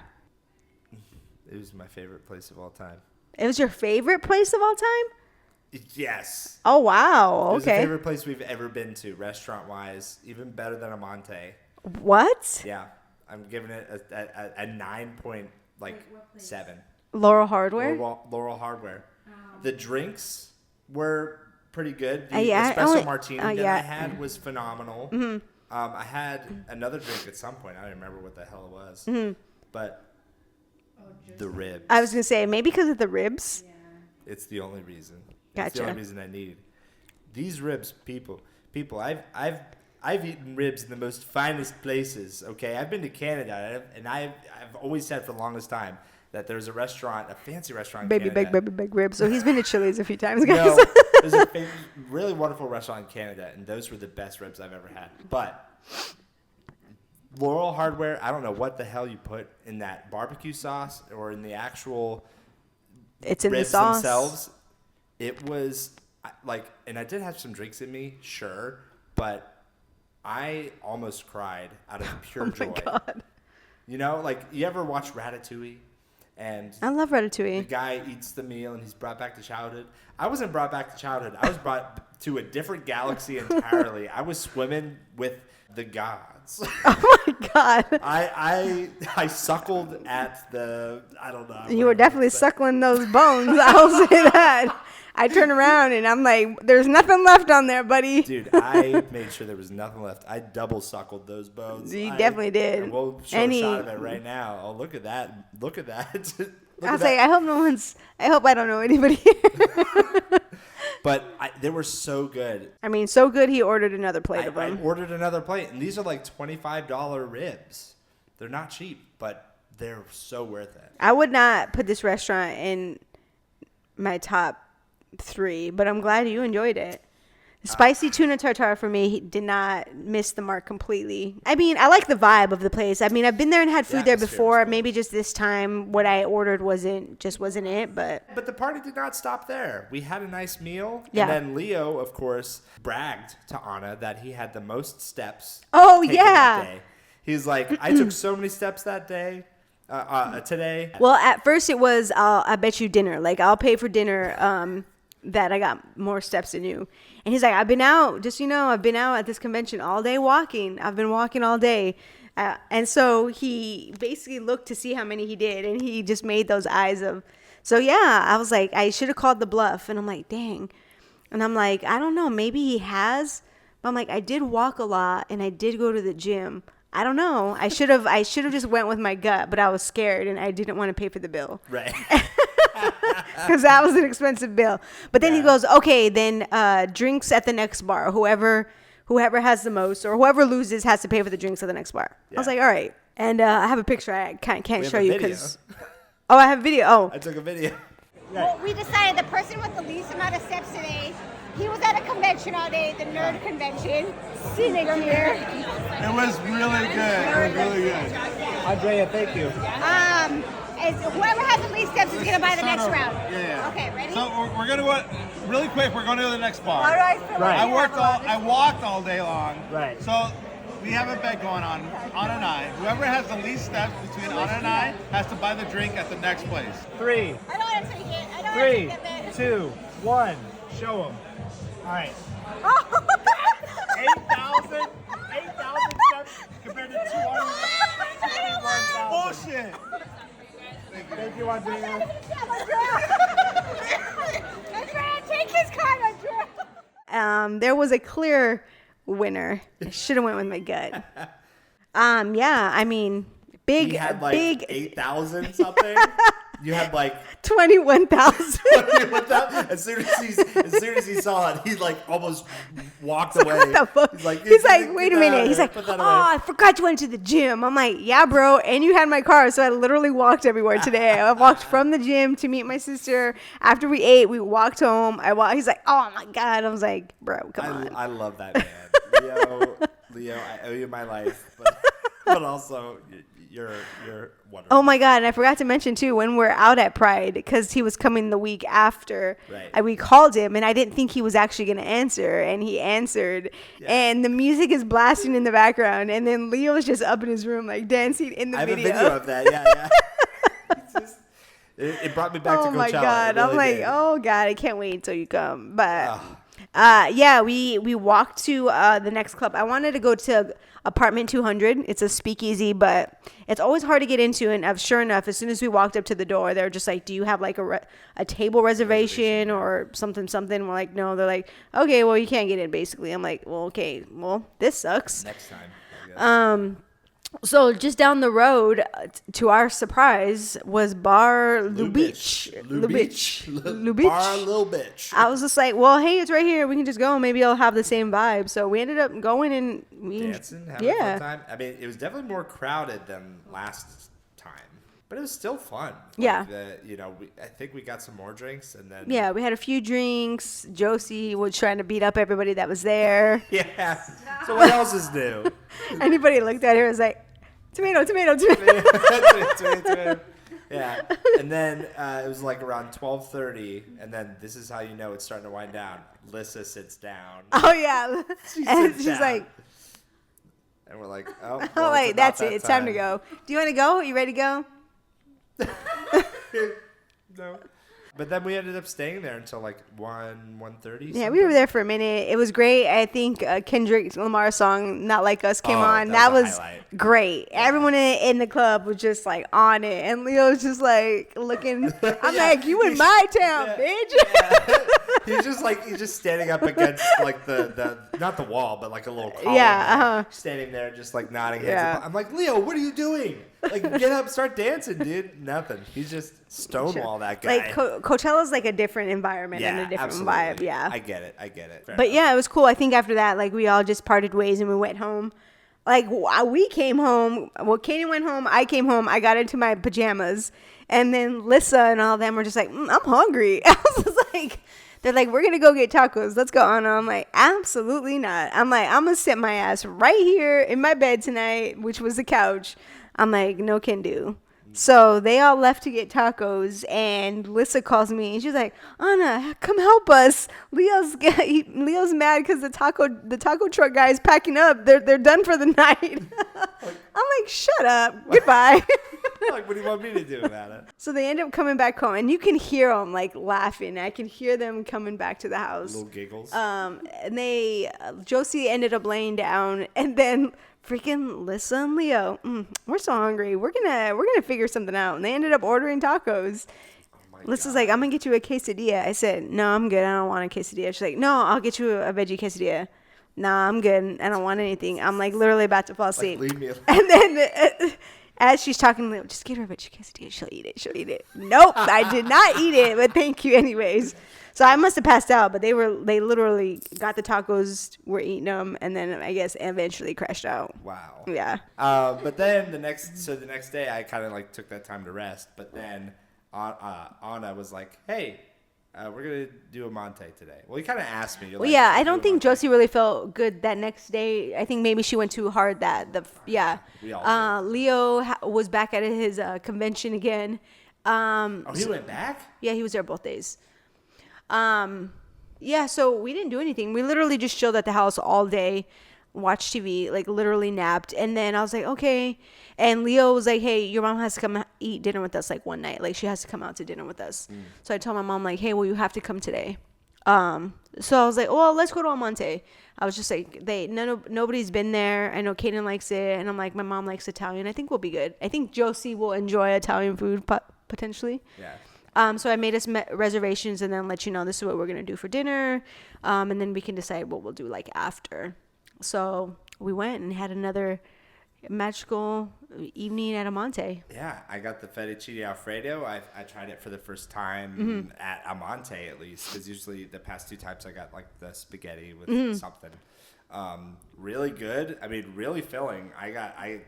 It was my favorite place of all time. It was your favorite place of all time? Yes. Oh, wow. Okay. It was the favorite place we've ever been to, restaurant-wise. Even better than Amante. What? Yeah. I'm giving it a 9.7. Laurel Hardware? Laurel Hardware. The drinks were pretty good. The yeah, espresso martini that I had was phenomenal. Mm-hmm. I had another drink at some point. I don't remember what the hell it was. Mm-hmm. But the ribs. I was going to say, maybe because of the ribs. It's the only reason. Gotcha. It's the only reason I need these ribs. People. I've eaten ribs in the most finest places. Okay, I've been to Canada, and I've always said for the longest time that there's a restaurant, a fancy restaurant in Canada. Baby ribs. So he's been to Chili's a few times, guys. No, there's a really wonderful restaurant in Canada, and those were the best ribs I've ever had. But Laurel Hardware, I don't know what the hell you put in that barbecue sauce or in the actual It's in ribs the sauce themselves. It was like, and I did have some drinks in me, sure, but I almost cried out of pure joy. Oh my God. You know, like, you ever watch Ratatouille? And I love the Ratatouille. guy eats the meal and he's brought back to childhood. I wasn't brought back to childhood. I was brought to a different galaxy entirely. I was swimming with the gods. Oh my God. I suckled at the, I don't know. You were definitely suckling those bones. I'll say that. I turn around and I'm like, there's nothing left on there, buddy. Dude, I made sure there was nothing left. I double suckled those bones. You definitely did. And we'll show a shot of it right now. Oh, look at that. Look at that. I was like, I hope I don't know anybody here. But they were so good. I mean, so good he ordered another plate of I them. ordered another plate, and these are like $25 ribs. They're not cheap, but they're so worth it. I would not put this restaurant in my top 3, but I'm glad you enjoyed it. Spicy tuna tartare for me did not miss the mark completely. I mean, I like the vibe of the place. I mean, I've been there and had food there before. Maybe just this time what I ordered wasn't it, but the party did not stop there. We had a nice meal. Yeah. And then Leo, of course, bragged to Ana that he had the most steps. Oh, taken yeah. That day. He's like, I took so many steps that day. Today. Well, at first it was, I bet you dinner. Like, I'll pay for dinner, that I got more steps than you. And he's like, I've been out at this convention all day walking. I've been walking all day. And so he basically looked to see how many he did. And he just made those eyes of, so yeah, I was like, I should have called the bluff. And I'm like, dang. And I'm like, I don't know, maybe he has. But I'm like, I did walk a lot and I did go to the gym. I don't know. I should have just went with my gut, but I was scared and I didn't want to pay for the bill. Right. Because that was an expensive bill. But then he goes, okay, then drinks at the next bar. Whoever has the most or whoever loses has to pay for the drinks at the next bar. Yeah. I was like, all right. And I have a picture I can't show you because. Oh, I have a video. Oh. I took a video. Well, we decided the person with the least amount of steps today, he was at a convention all day, the nerd convention. Scenic here. It was really good. It was really good. Andrea, thank you. Whoever has the least steps is going to buy the next round. Yeah. Okay, ready? So we're going to go, really quick, we're going to the next bar. All right. I walked all day long. Right. So we have a bet going on, Ana and I. Whoever has the least steps between Ana and I has to buy the drink at the next place. 3, I don't want to take it. I don't want to take that. 2, 1. Show them. All right. 8,000 steps compared to 221,000. Bullshit. Thank you, Andrea. Andrea, take his card, Andrea. There was a clear winner. I should have went with my gut. Yeah, I mean, big, He had like big 8,000 something. You had like 21,000. as soon as he saw it, he like almost walked away. What the fuck? He's like, wait a minute. He's like, oh, I forgot you went to the gym. I'm like, yeah, bro. And you had my car. So I literally walked everywhere today. I walked from the gym to meet my sister. After we ate, we walked home. He's like, oh my God. I was like, bro, come on. I love that man. Leo, I owe you my life, but also you're wonderful. Oh my God. And I forgot to mention too, when we're out at Pride, because he was coming the week after, right. We called him and I didn't think he was actually going to answer. And he answered. Yeah. And the music is blasting in the background. And then Leo is just up in his room, like dancing in the video. I have a video of that. Yeah. It brought me back to Coachella. Oh my God. Really I'm like, oh God, I can't wait until you come. But yeah, we walked to the next club. I wanted to go to Apartment 200. It's a speakeasy, but it's always hard to get into. And sure enough, as soon as we walked up to the door, they're just like, do you have like a table reservation or something? We're like, no. They're like, okay, well, you can't get in basically. I'm like, well, okay, well, this sucks. Next time. So just down the road, to our surprise, was Bar Lubitsch. Bar Lubitsch. I was just like, well, hey, it's right here. We can just go. Maybe I'll have the same vibe. So we ended up going and Dancing, having a fun time. I mean, it was definitely more crowded than last time, but it was still fun. Yeah. I think we got some more drinks and then. Yeah, we had a few drinks. Josie was trying to beat up everybody that was there. Yeah. So what else is new? Anybody looked at her was like, tomato. Tomato. Yeah. And then it was like around 12:30, and then this is how you know it's starting to wind down. Lissa sits down. Oh, yeah. And she's down. like, and we're like, oh, oh, well, wait, it's that's about it. that It's time to go. Do you want to go? Are you ready to go? No. But then we ended up staying there until like 1:30. Yeah, we were there for a minute. It was great. I think Kendrick Lamar's song "Not Like Us" came on. That was great. Yeah. Everyone in the club was just like on it, and Leo was just like looking. I'm like, you in my town, bitch. Yeah. He's just standing up against like the not the wall, but like a little column. Yeah, standing there, just like nodding heads. Yeah. I'm like, Leo, what are you doing? Like, get up, start dancing, dude. Nothing. He's just stonewall that guy. Like Coachella's like a different environment and a different vibe. Yeah, I get it. Fair but enough. Yeah, it was cool. I think after that, like we all just parted ways and we went home. Like we came home. Well, Katie went home. I came home. I got into my pajamas, and then Lissa and all of them were just like, I'm hungry. I was just like. They're like, we're going to go get tacos. Let's go, Ana. I'm like, absolutely not. I'm like, I'm going to sit my ass right here in my bed tonight, which was the couch. I'm like, no can do. So they all left to get tacos, and Lissa calls me, and she's like, Ana, come help us. Leo's mad because the taco truck guy is packing up. They're done for the night. I'm like, shut up. Goodbye. Like, what do you want me to do about it? So they end up coming back home, and you can hear them like laughing. I can hear them coming back to the house. Little giggles. And Josie ended up laying down, and then freaking Lissa and Leo, we're so hungry. We're gonna figure something out. And they ended up ordering tacos. Lissa's like, I'm gonna get you a quesadilla. I said, no, I'm good. I don't want a quesadilla. She's like, no, I'll get you a veggie quesadilla. Nah, I'm good. I don't want anything. I'm like literally about to fall asleep. Like, leave me alone. And then as she's talking, Leo, just get her a veggie quesadilla. She'll eat it. Nope, I did not eat it, but thank you anyways. So I must have passed out, but they literally got the tacos, were eating them, and then I guess eventually crashed out. Wow. Yeah. But then the next day I kind of like took that time to rest, but then Ana was like, hey, we're going to do Amante today. Well, you kind of asked me. Well, yeah, I don't think Josie really felt good that next day. I think maybe she went too hard We all did. Leo was back at his convention again. He went back? Yeah, he was there both days. Yeah, so we didn't do anything. We literally just chilled at the house all day, watched TV, like literally napped. And then I was like, okay. And Leo was like, hey, your mom has to come eat dinner with us like one night. Like she has to come out to dinner with us. So I told my mom like, hey, well, you have to come today. So I was like, well, let's go to Amante. I was just like, nobody's been there. I know Canaan likes it. And I'm like, my mom likes Italian. I think we'll be good. I think Josie will enjoy Italian food potentially. Yeah. So I made us reservations and then let you know this is what we're going to do for dinner. And then we can decide what we'll do like after. So we went and had another magical evening at Amante. Yeah, I got the fettuccine Alfredo. I tried it for the first time at Amante at least, because usually the past two times I got like the spaghetti with something. Really good. I mean, really filling. I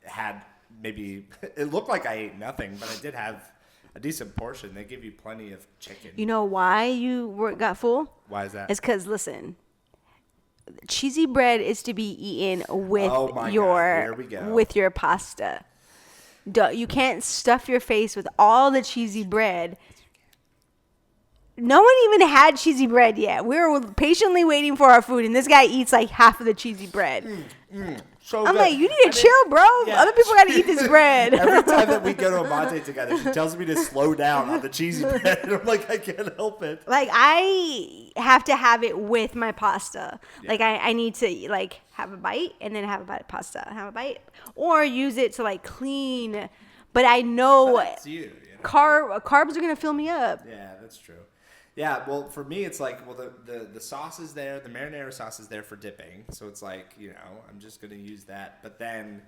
had maybe, it looked like I ate nothing, but I did have a decent portion. They give you plenty of chicken. You know why you got full? Why is that? It's because, listen, cheesy bread is to be eaten with with your pasta. You can't stuff your face with all the cheesy bread. No one even had cheesy bread yet. We were patiently waiting for our food, and this guy eats like half of the cheesy bread. So I'm good. like, you need to chill, bro. Yeah. Other people got to eat this bread. Every time that we go to Amante together, she tells me to slow down on the cheesy bread. And I'm like, I can't help it. Like, I have to have it with my pasta. Yeah. Like, I need to, like, have a bite and then have a bite of pasta. Have a bite. Or use it to, like, clean. But I know... That's you know? Carbs are gonna fill me up. Yeah, that's true. Yeah, well, for me, it's like, well, the sauce is there, the marinara sauce is there for dipping, so it's like, I'm just gonna use that. But then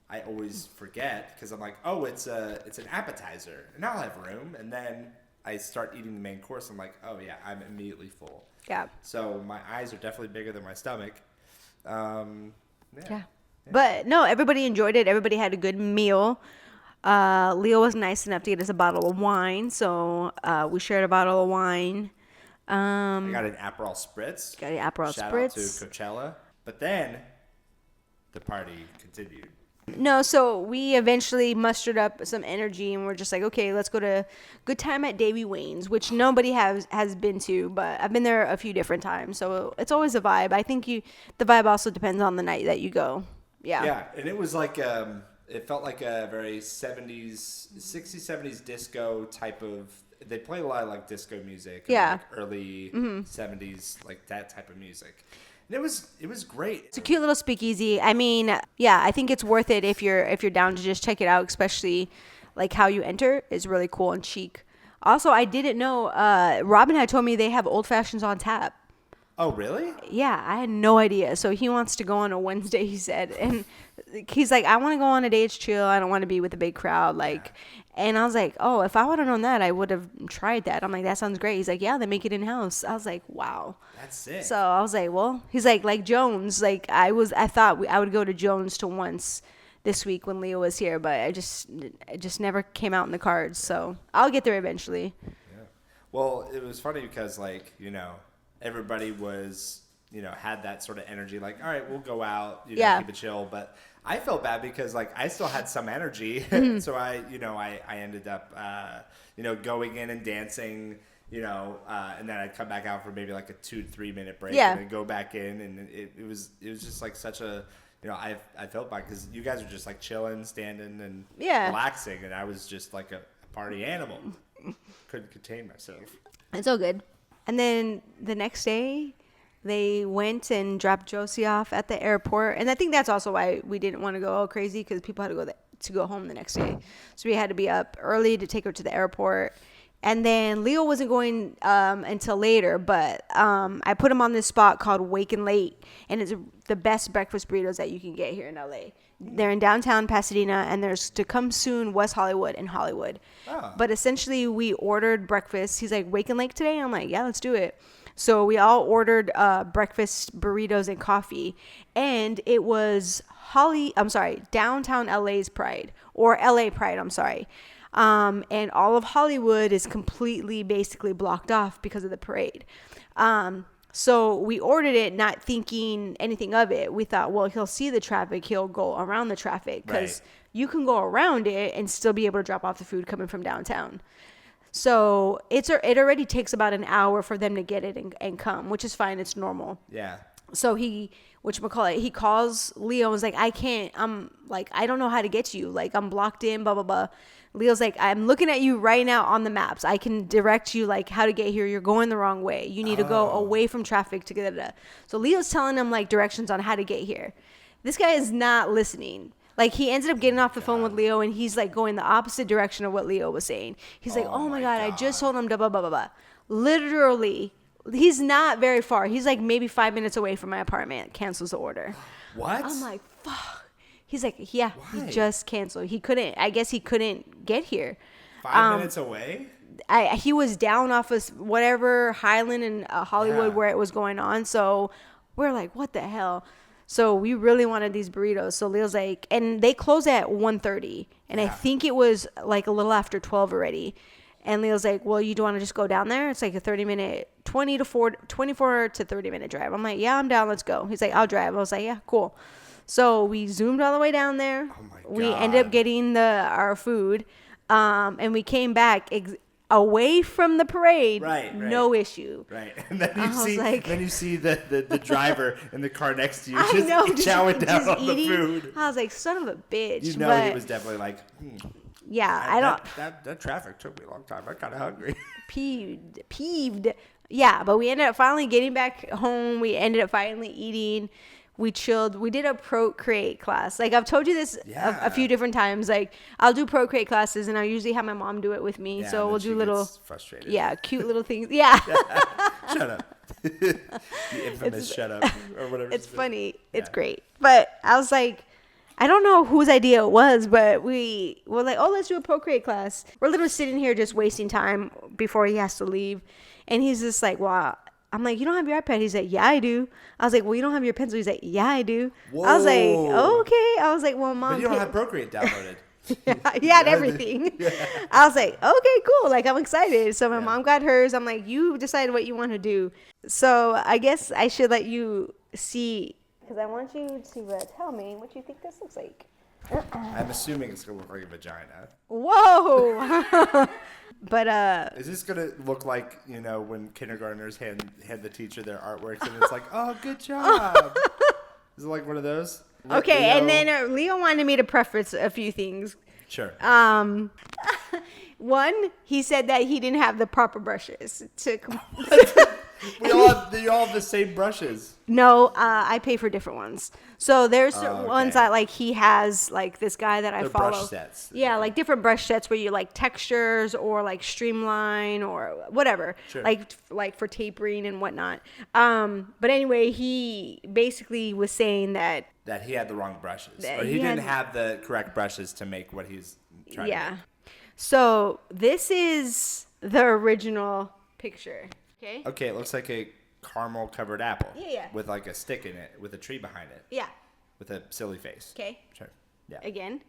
I always forget because I'm like, oh, it's an appetizer, and I'll have room. And then I start eating the main course. I'm like, oh yeah, I'm immediately full. Yeah. So my eyes are definitely bigger than my stomach. Yeah. But no, everybody enjoyed it. Everybody had a good meal. Leo was nice enough to get us a bottle of wine, so we shared a bottle of wine. I got an Aperol Spritz. Got an Aperol Shout Spritz. out to Coachella. But then the party continued. No, so we eventually mustered up some energy, and we're just like, okay, let's go to Good Time at Davey Wayne's, which nobody has been to, but I've been there a few different times, so it's always a vibe. I think the vibe also depends on the night that you go. Yeah. Yeah, and it was like it felt like a very 60s, 70s disco type of. They played a lot of like disco music. Yeah. Like early 70s, like that type of music. And it was great. It's a cute little speakeasy. I mean, yeah, I think it's worth it if you're down to just check it out, especially like how you enter is really cool and chic. Also, I didn't know Robin had told me they have old fashions on tap. Oh, really? Yeah, I had no idea. So he wants to go on a Wednesday, he said. And he's like, I want to go on a day. It's chill. I don't want to be with a big crowd. Like, and I was like, oh, if I would have known that, I would have tried that. I'm like, that sounds great. He's like, yeah, they make it in-house. I was like, wow. That's sick. So I was like, well, he's like Jones. Like, I thought I would go to Jones to once this week when Leo was here, but it just never came out in the cards. So I'll get there eventually. Yeah. Well, it was funny because, like, everybody was, had that sort of energy, like, all right, we'll go out, keep it chill. But I felt bad because, like, I still had some energy. So I ended up, going in and dancing, and then I'd come back out for maybe like a 2 to 3 minute break and then go back in. And it was just like such a, I felt bad because you guys were just like chilling, standing and relaxing. And I was just like a party animal. Couldn't contain myself. It's all good. And then the next day, they went and dropped Josie off at the airport. And I think that's also why we didn't want to go all crazy, because people had to go home the next day. So we had to be up early to take her to the airport. And then Leo wasn't going until later, but I put him on this spot called Wake and Late. And it's the best breakfast burritos that you can get here in LA. They're in downtown Pasadena, and there's to come soon West Hollywood and Hollywood. Oh. But essentially, we ordered breakfast. He's like, Wake and Lake today? I'm like, yeah, let's do it. So we all ordered breakfast burritos and coffee, and it was downtown LA's Pride, or LA Pride, I'm sorry. And all of Hollywood is completely basically blocked off because of the parade. So we ordered it not thinking anything of it. We thought, well, he'll see the traffic. He'll go around the traffic, because you can go around it and still be able to drop off the food coming from downtown. So it already takes about an hour for them to get it and come, which is fine. It's normal. Yeah. So he calls Leo and was like, I don't know how to get to you. Like, I'm blocked in, blah, blah, blah. Leo's like, I'm looking at you right now on the maps. I can direct you, like, how to get here. You're going the wrong way. You need to go away from traffic to get it. So Leo's telling him, like, directions on how to get here. This guy is not listening. Like, he ended up getting off the phone with Leo, and he's, like, going the opposite direction of what Leo was saying. He's like, oh my God, I just told him blah, blah, blah, blah, blah. Literally, he's not very far. He's, like, maybe 5 minutes away from my apartment. Cancels the order. What? I'm like, fuck. He's like, yeah, Why? he just canceled. I guess he couldn't get here. 5 minutes away? He was down off of whatever Highland and Hollywood where it was going on. So we're like, what the hell? So we really wanted these burritos. So Leo's like, and they close at 1:30. And I think it was like a little after 12 already. And Leo's like, well, you don't want to just go down there? It's like a 24 to 30 minute drive. I'm like, yeah, I'm down. Let's go. He's like, I'll drive. I was like, yeah, cool. So we zoomed all the way down there. Oh my God. We ended up getting our food. And we came back away from the parade. Right. No issue. Right. And then you see the driver in the car next to you just chowing down on the food. I was like, son of a bitch. He was definitely like, yeah, that traffic took me a long time. I'm kind of hungry. Peeved. Yeah, but we ended up finally getting back home. We ended up finally eating. we chilled. We did a Procreate class. Like I've told you this a few different times. Like I'll do Procreate classes, and I usually have my mom do it with me. So we'll do little, frustrated. cute little things. Yeah. Shut up. The infamous shut up or whatever. It's funny. It's great. But I was like, I don't know whose idea it was, but we were like, oh, let's do a Procreate class. We're literally sitting here just wasting time before he has to leave. And he's just like, wow. I'm like, you don't have your iPad? He's like, yeah, I do. I was like, well, you don't have your pencil? He's like, yeah, I do. Whoa. I was like, okay. I was like, well, Mom. But you don't have Procreate downloaded. He had everything. Yeah. I was like, okay, cool. Like, I'm excited. So my mom got hers. I'm like, you decide what you want to do. So I guess I should let you see, because I want you to tell me what you think this looks like. I'm assuming it's going to look like a vagina. Whoa. But is this gonna look like, you know, when kindergartners hand the teacher their artworks and it's like, oh, good job? Is it like one of those? Okay, Leo? And then Leo wanted me to preface a few things. Sure. One, he said that he didn't have the proper brushes to. You all have the same brushes. No, I pay for different ones. So there's certain ones that like he has, like this guy that I follow. Brush sets. Yeah, like different brush sets where you like textures or like streamline or whatever, sure. like for tapering and whatnot. But anyway, he basically was saying that he had the wrong brushes, or he didn't have the correct brushes to make what he's trying to make. So this is the original picture. Okay, it looks like a caramel covered apple. Yeah. With like a stick in it, with a tree behind it. Yeah. With a silly face. Okay. Sure. Yeah. Again,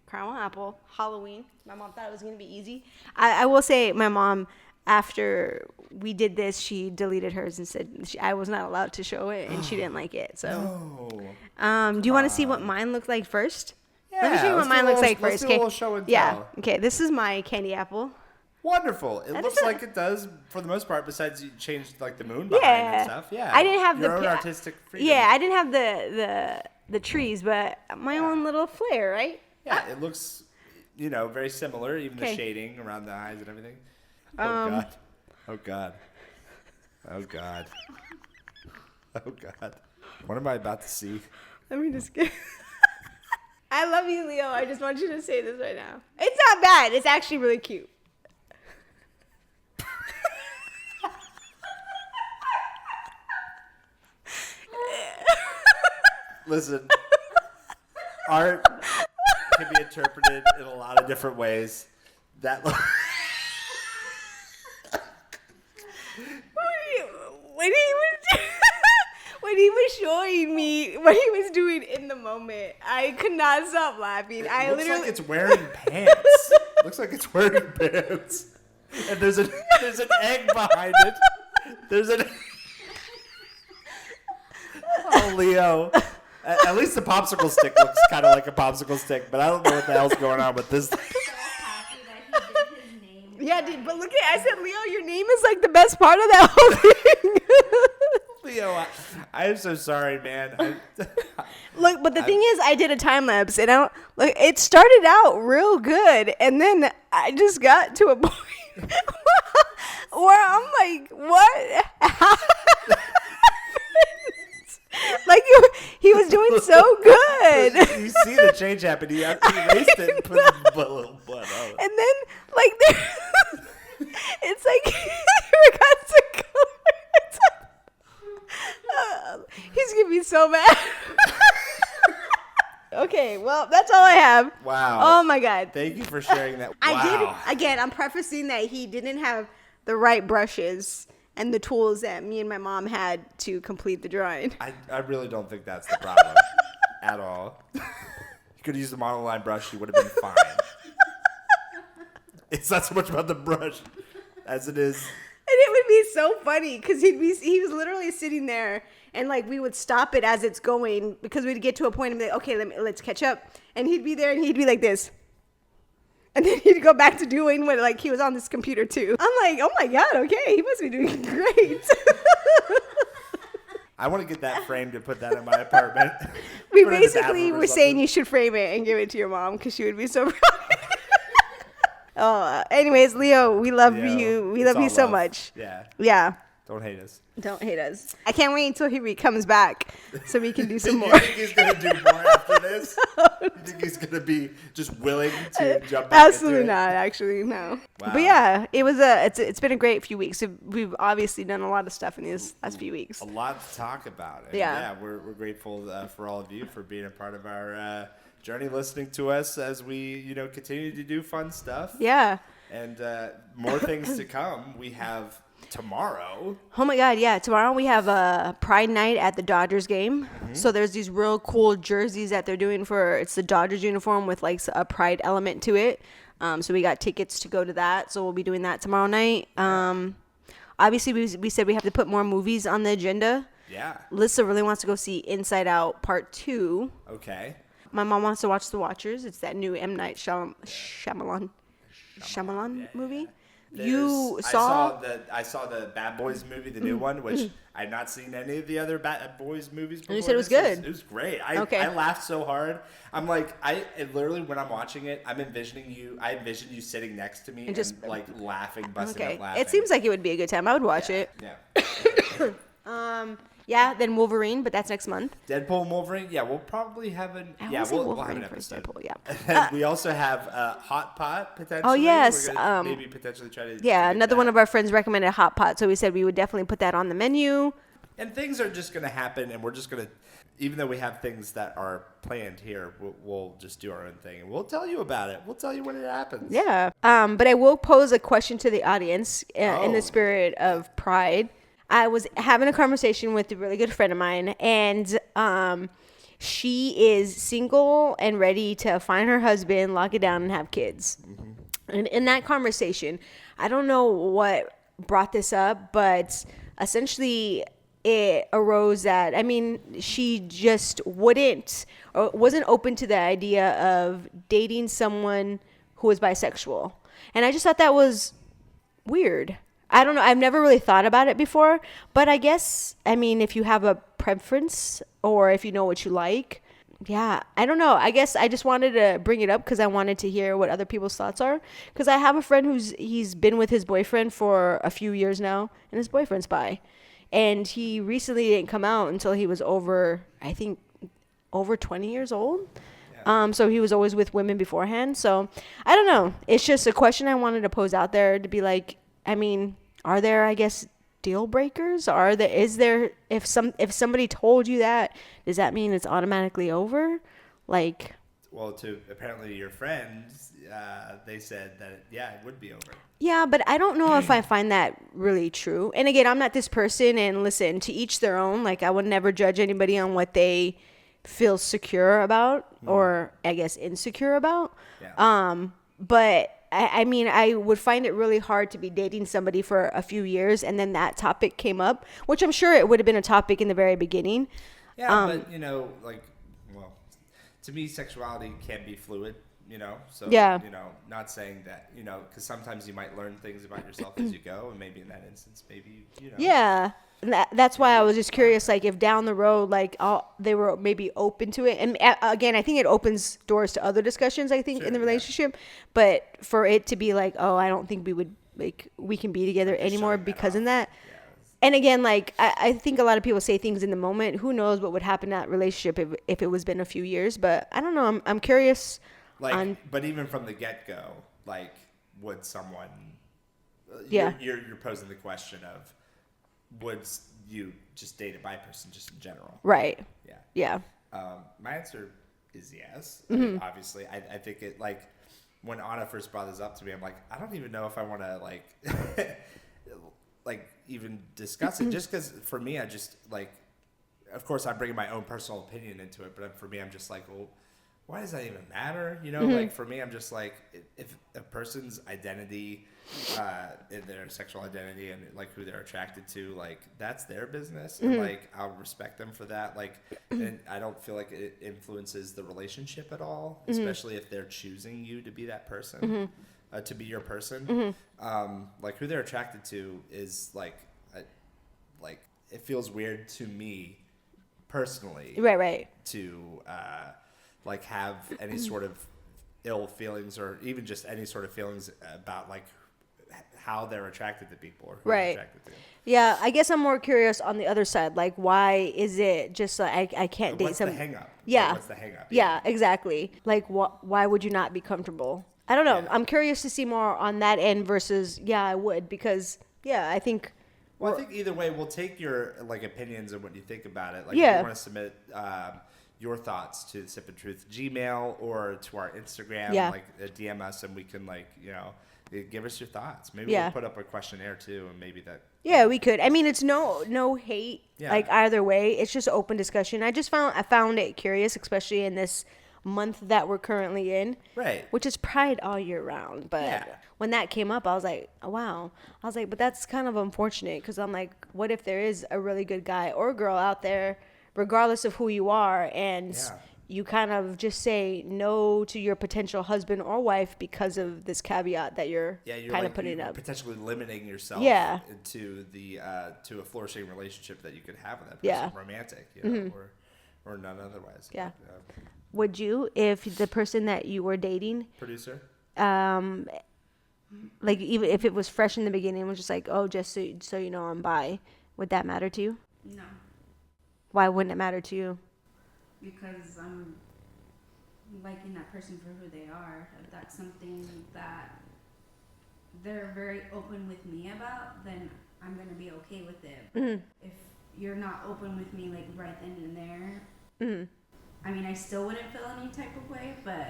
caramel apple, Halloween. My mom thought it was going to be easy. I will say my mom, after we did this, she deleted hers and said I was not allowed to show it, and she didn't like it. So, do you want to see what mine looked like first? Yeah. Let me show you what mine looks like first. Let's do a little show and tell. Yeah. Okay. This is my candy apple. Wonderful. It looks like it does for the most part. Besides, you changed like the moon behind and stuff. Yeah. I didn't have your own artistic freedom. Yeah, I didn't have the trees, but my own little flair, right? Yeah, it looks, very similar. Even the shading around the eyes and everything. Oh God. Oh God. Oh God. Oh God. What am I about to see? Let me just get. I love you, Leo. I just want you to say this right now. It's not bad. It's actually really cute. Listen, art can be interpreted in a lot of different ways. When he was showing me what he was doing in the moment, I could not stop laughing. It looks like it's wearing pants. Looks like it's wearing pants. And there's an egg behind it. Oh, Leo. At least the popsicle stick looks kind of like a popsicle stick, but I don't know what the hell's going on with this. Yeah, dude, but look at it. I said, Leo, your name is like the best part of that whole thing. Leo, I am so sorry, man. Look, but the thing is, I did a time lapse, and it started out real good, and then I just got to a point where I'm like, what? Like he was doing so good. You see the change happen. He erased it and put a little blood on it. And then, like, it's like he got to color. He's gonna be so mad. Okay, well, that's all I have. Wow. Oh my God. Thank you for sharing that. Wow. I did. Again, I'm prefacing that he didn't have the right brushes and the tools that me and my mom had to complete the drawing. I really don't think that's the problem at all. You could have used the monoline brush. You would have been fine. It's not so much about the brush as it is. And it would be so funny because he was literally sitting there, and like we would stop it as it's going because we'd get to a point and be like, okay, let's catch up. And he'd be there and he'd be like this. And then he'd go back to doing what, like, he was on this computer too. I'm like, oh my God, okay, he must be doing great. I want to get that framed and put that in my apartment. We basically were saying you should frame it and give it to your mom because she would be so proud. Anyways, Leo, we love you. We love you so much. Yeah. Yeah. Don't hate us. Don't hate us. I can't wait until he comes back so we can do some more. You think he's going to do more after this? You think he's going to be just willing to jump back Absolutely into it? not, actually, no. Wow. But yeah, it's been a great few weeks. We've obviously done a lot of stuff in these last few weeks. A lot to talk about. And Yeah. we're grateful for all of you for being a part of our journey, listening to us as we, continue to do fun stuff. Yeah. And more things to come. We have tomorrow. Oh my God, yeah. Tomorrow we have a Pride Night at the Dodgers game. Mm-hmm. So there's these real cool jerseys that they're doing it's the Dodgers uniform with like a Pride element to it. So we got tickets to go to that. So we'll be doing that tomorrow night. Obviously, we said we have to put more movies on the agenda. Yeah. Lisa really wants to go see Inside Out Part 2. Okay. My mom wants to watch The Watchers. It's that new M. Night Shyamalan movie. You saw? I saw the Bad Boys movie, the new one, which I've not seen any of the other Bad Boys movies before. You said it was good. It was great. Okay. I laughed so hard. I'm like, literally when I'm watching it, I envision you sitting next to me and just like laughing, busting up laughing. It seems like it would be a good time. I would watch it. Yeah. Yeah, then Wolverine, but that's next month. Deadpool and Wolverine. Yeah, we'll probably have we'll have an episode. Deadpool, yeah. And we also have Hot Pot potentially. Oh yes, We're gonna maybe potentially try to. Yeah, another one of our friends recommended Hot Pot, so we said we would definitely put that on the menu. And things are just going to happen, and we're just going to, even though we have things that are planned here, we'll just do our own thing, and we'll tell you about it. We'll tell you when it happens. Yeah. But I will pose a question to the audience in the spirit of Pride. I was having a conversation with a really good friend of mine, and she is single and ready to find her husband, lock it down, and have kids. Mm-hmm. And in that conversation, I don't know what brought this up, but essentially it arose that, she just wasn't open to the idea of dating someone who was bisexual. And I just thought that was weird. I don't know. I've never really thought about it before, but I guess, if you have a preference or if you know what you like, yeah, I don't know. I guess I just wanted to bring it up because I wanted to hear what other people's thoughts are. Because I have a friend he's been with his boyfriend for a few years now, and his boyfriend's bi. And he recently didn't come out until he was over 20 years old. Yeah. So he was always with women beforehand. So I don't know. It's just a question I wanted to pose out there to be like, are there, I guess, deal breakers? If somebody told you that, does that mean it's automatically over? Well, to apparently your friends, they said that it would be over. Yeah, but I don't know if I find that really true. And again, I'm not this person, and listen, to each their own. I would never judge anybody on what they feel secure about or I guess insecure about. Yeah. But I would find it really hard to be dating somebody for a few years and then that topic came up, which I'm sure it would have been a topic in the very beginning. Yeah, but to me, sexuality can be fluid, so, yeah. Not saying that, because sometimes you might learn things about yourself as you go, and maybe in that instance, maybe, Yeah. And that's why I was just curious, if down the road, they were maybe open to it. And again, I think it opens doors to other discussions, in the relationship. Yeah. But for it to be I don't think we can be together anymore because of that. Yeah. And again, I think a lot of people say things in the moment. Who knows what would happen in that relationship if it was been a few years. But I don't know. I'm curious. But even from the get-go, would someone... Yeah. You're posing the question of... Would you just date a bi person just in general? Right. Yeah. Yeah. My answer is yes. Mm-hmm. Obviously, I think it when Ana first brought this up to me, I'm like, I don't even know if I want to even discuss it. Just because for me, I just of course, I'm bringing my own personal opinion into it, but for me, I'm just well, why does that even matter? Mm-hmm. For me, I'm just if a person's identity, their sexual identity and who they're attracted to, that's their business. Mm-hmm. And I'll respect them for that. And I don't feel like it influences the relationship at all, mm-hmm. especially if they're choosing you to be that person, to be your person. Mm-hmm. Who they're attracted to is it feels weird to me personally. Right. To, have any sort of ill feelings or even just any sort of feelings about how they're attracted to people or who they're attracted to. Yeah, I guess I'm more curious on the other side. Like, why is it just like I can't date What's some? the hang up? Yeah. Like, what's the hang up? Yeah, exactly. Like, why would you not be comfortable? I don't know. Yeah. I'm curious to see more on that end versus, yeah, I would. Because, yeah, I think... Well, I think either way, we'll take your like opinions and what you think about it. Like, Yeah. if you want to submit your thoughts to Sippin Truth Gmail or to our Instagram, Yeah. like DM us, and we can give us your thoughts. Maybe Yeah. we'll put up a questionnaire too, and maybe that. Yeah, we could. I mean, it's no hate, Yeah. like either way. It's just open discussion. I found it curious, especially in this month that we're currently in, Right. which is Pride all year round. But Yeah. when that came up, I was like, oh, wow. I was like, but that's kind of unfortunate because I'm like, what if there is a really good guy or girl out there, regardless of who you are, and Yeah. you kind of just say no to your potential husband or wife because of this caveat that you're kind of putting you're up. potentially limiting yourself Yeah. to to a flourishing relationship that you could have with that person, Yeah. romantic, or none otherwise. Yeah. Would you, if the person that you were dating, Producer. like even if it was fresh in the beginning, was just like, oh, just so you know, I'm bi, would that matter to you? No, Why wouldn't it matter to you? because I'm liking that person for who they are. If that's something that they're very open with me about, then I'm gonna be okay with it. Mm-hmm. If you're not open with me, like right then and there, Mm-hmm. I mean, I still wouldn't feel any type of way, but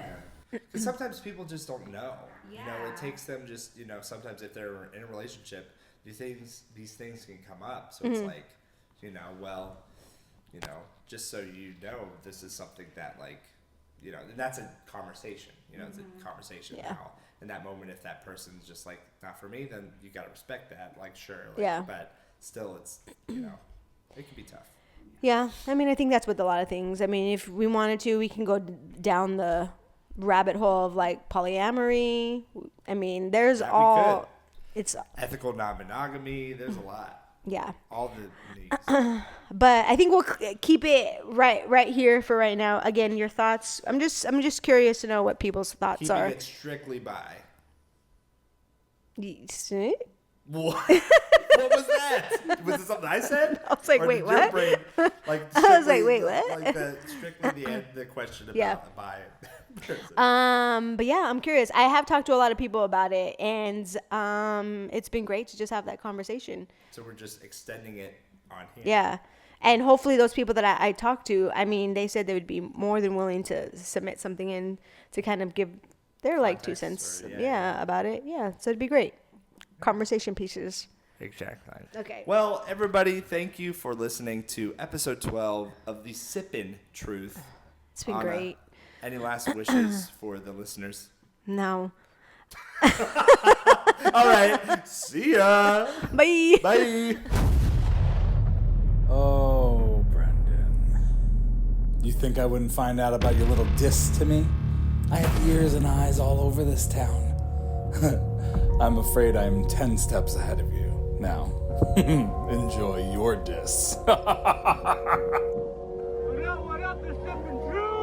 Because sometimes people just don't know. You know, Yeah. it takes them just, sometimes if they're in a relationship, these things can come up. So it's like, just so you know, this is something that and that's a conversation. It's a conversation Yeah. now. In that moment, if that person's just like, not for me, then you got to respect that. Like, sure. Yeah. But still, it's, it can be tough. Yeah, I mean, I think that's with a lot of things. I mean, if we wanted to, we can go down the rabbit hole of like polyamory. I mean, there's That we could. It's Ethical non-monogamy. There's a lot. yeah. All the needs. But I think we'll keep it right here for right now. Again, your thoughts. I'm just curious to know what people's thoughts Keeping are. it strictly by. See? What? What was that? Was it something I said? I was like, Or wait, did your what? brain, I was like, wait, what? Like strictly the question about Yeah. the bi person. But yeah, I'm curious. I have talked to a lot of people about it, and it's been great to just have that conversation. So we're just extending it on here. Yeah. And hopefully those people that I talked to, I mean, they said they would be more than willing to submit something in to kind of give their like 2 Context cents or- yeah. about it. Yeah. So it'd be great. Conversation pieces. Exactly. Okay. Well, everybody, thank you for listening to episode 12 of the Sippin Truth. It's been Ana, great. Any last wishes for the listeners? No. All right. See ya. Bye. Bye. Oh, Brendan. You think I wouldn't find out about your little diss to me? I have ears and eyes all over this town. I'm afraid I'm 10 steps ahead of you. Now, enjoy your diss.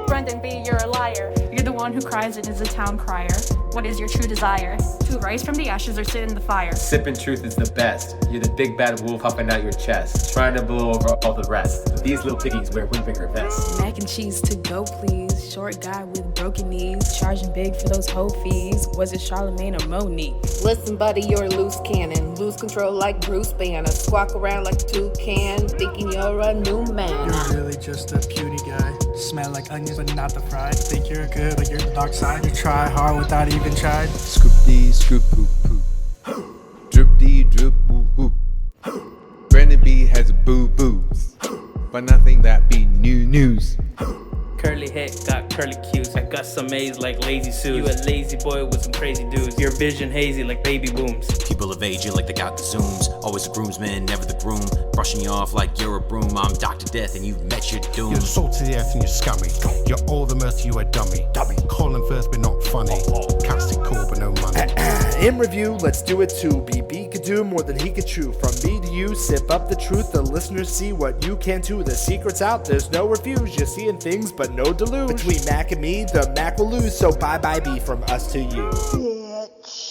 Brendan B., you're a liar. You're the one who cries and is a town crier. What is your true desire? To rise from the ashes or sit in the fire? Sippin Truth is the best. You're the big bad wolf hopping out your chest, trying to blow over all the rest. But these little piggies wear windbreaker vests. Mac and cheese to go, please. Short guy with broken knees, charging big for those whole fees. Was it Charlemagne or Monique? Listen, buddy, you're a loose cannon. Lose control like Bruce Banner. Squawk around like a toucan, thinking you're a new man. You're really just a puny guy. Smell like onions, but not the fried. Think you're good, but you're the dark side. You try hard without even tried. Scoop dee, scoop poop poop. Drip dee, drip whoop whoop. Brandon B has boo boos, but nothing that be new news. Curly head got curly cues. I got some A's like lazy Suze. You a lazy boy with some crazy dudes. Your vision hazy like baby booms. People evade you like they got the zooms. Always a groomsman, never the groom. Brushing you off like you're a broom. I'm Dr. Death and you've met your doom. You're salt to the earth and you're scummy. You're all the mirth, you a dummy. Calling first but not funny. Casting call but no money. In review, let's do it too. BB could do more than he could chew. From me to you, sip up the truth. The listeners see what you can too. The secret's out, there's no refuse. You're seeing things but no deluge. Between Mac and me, the Mac will lose. So bye-bye B from us to you. Bitch.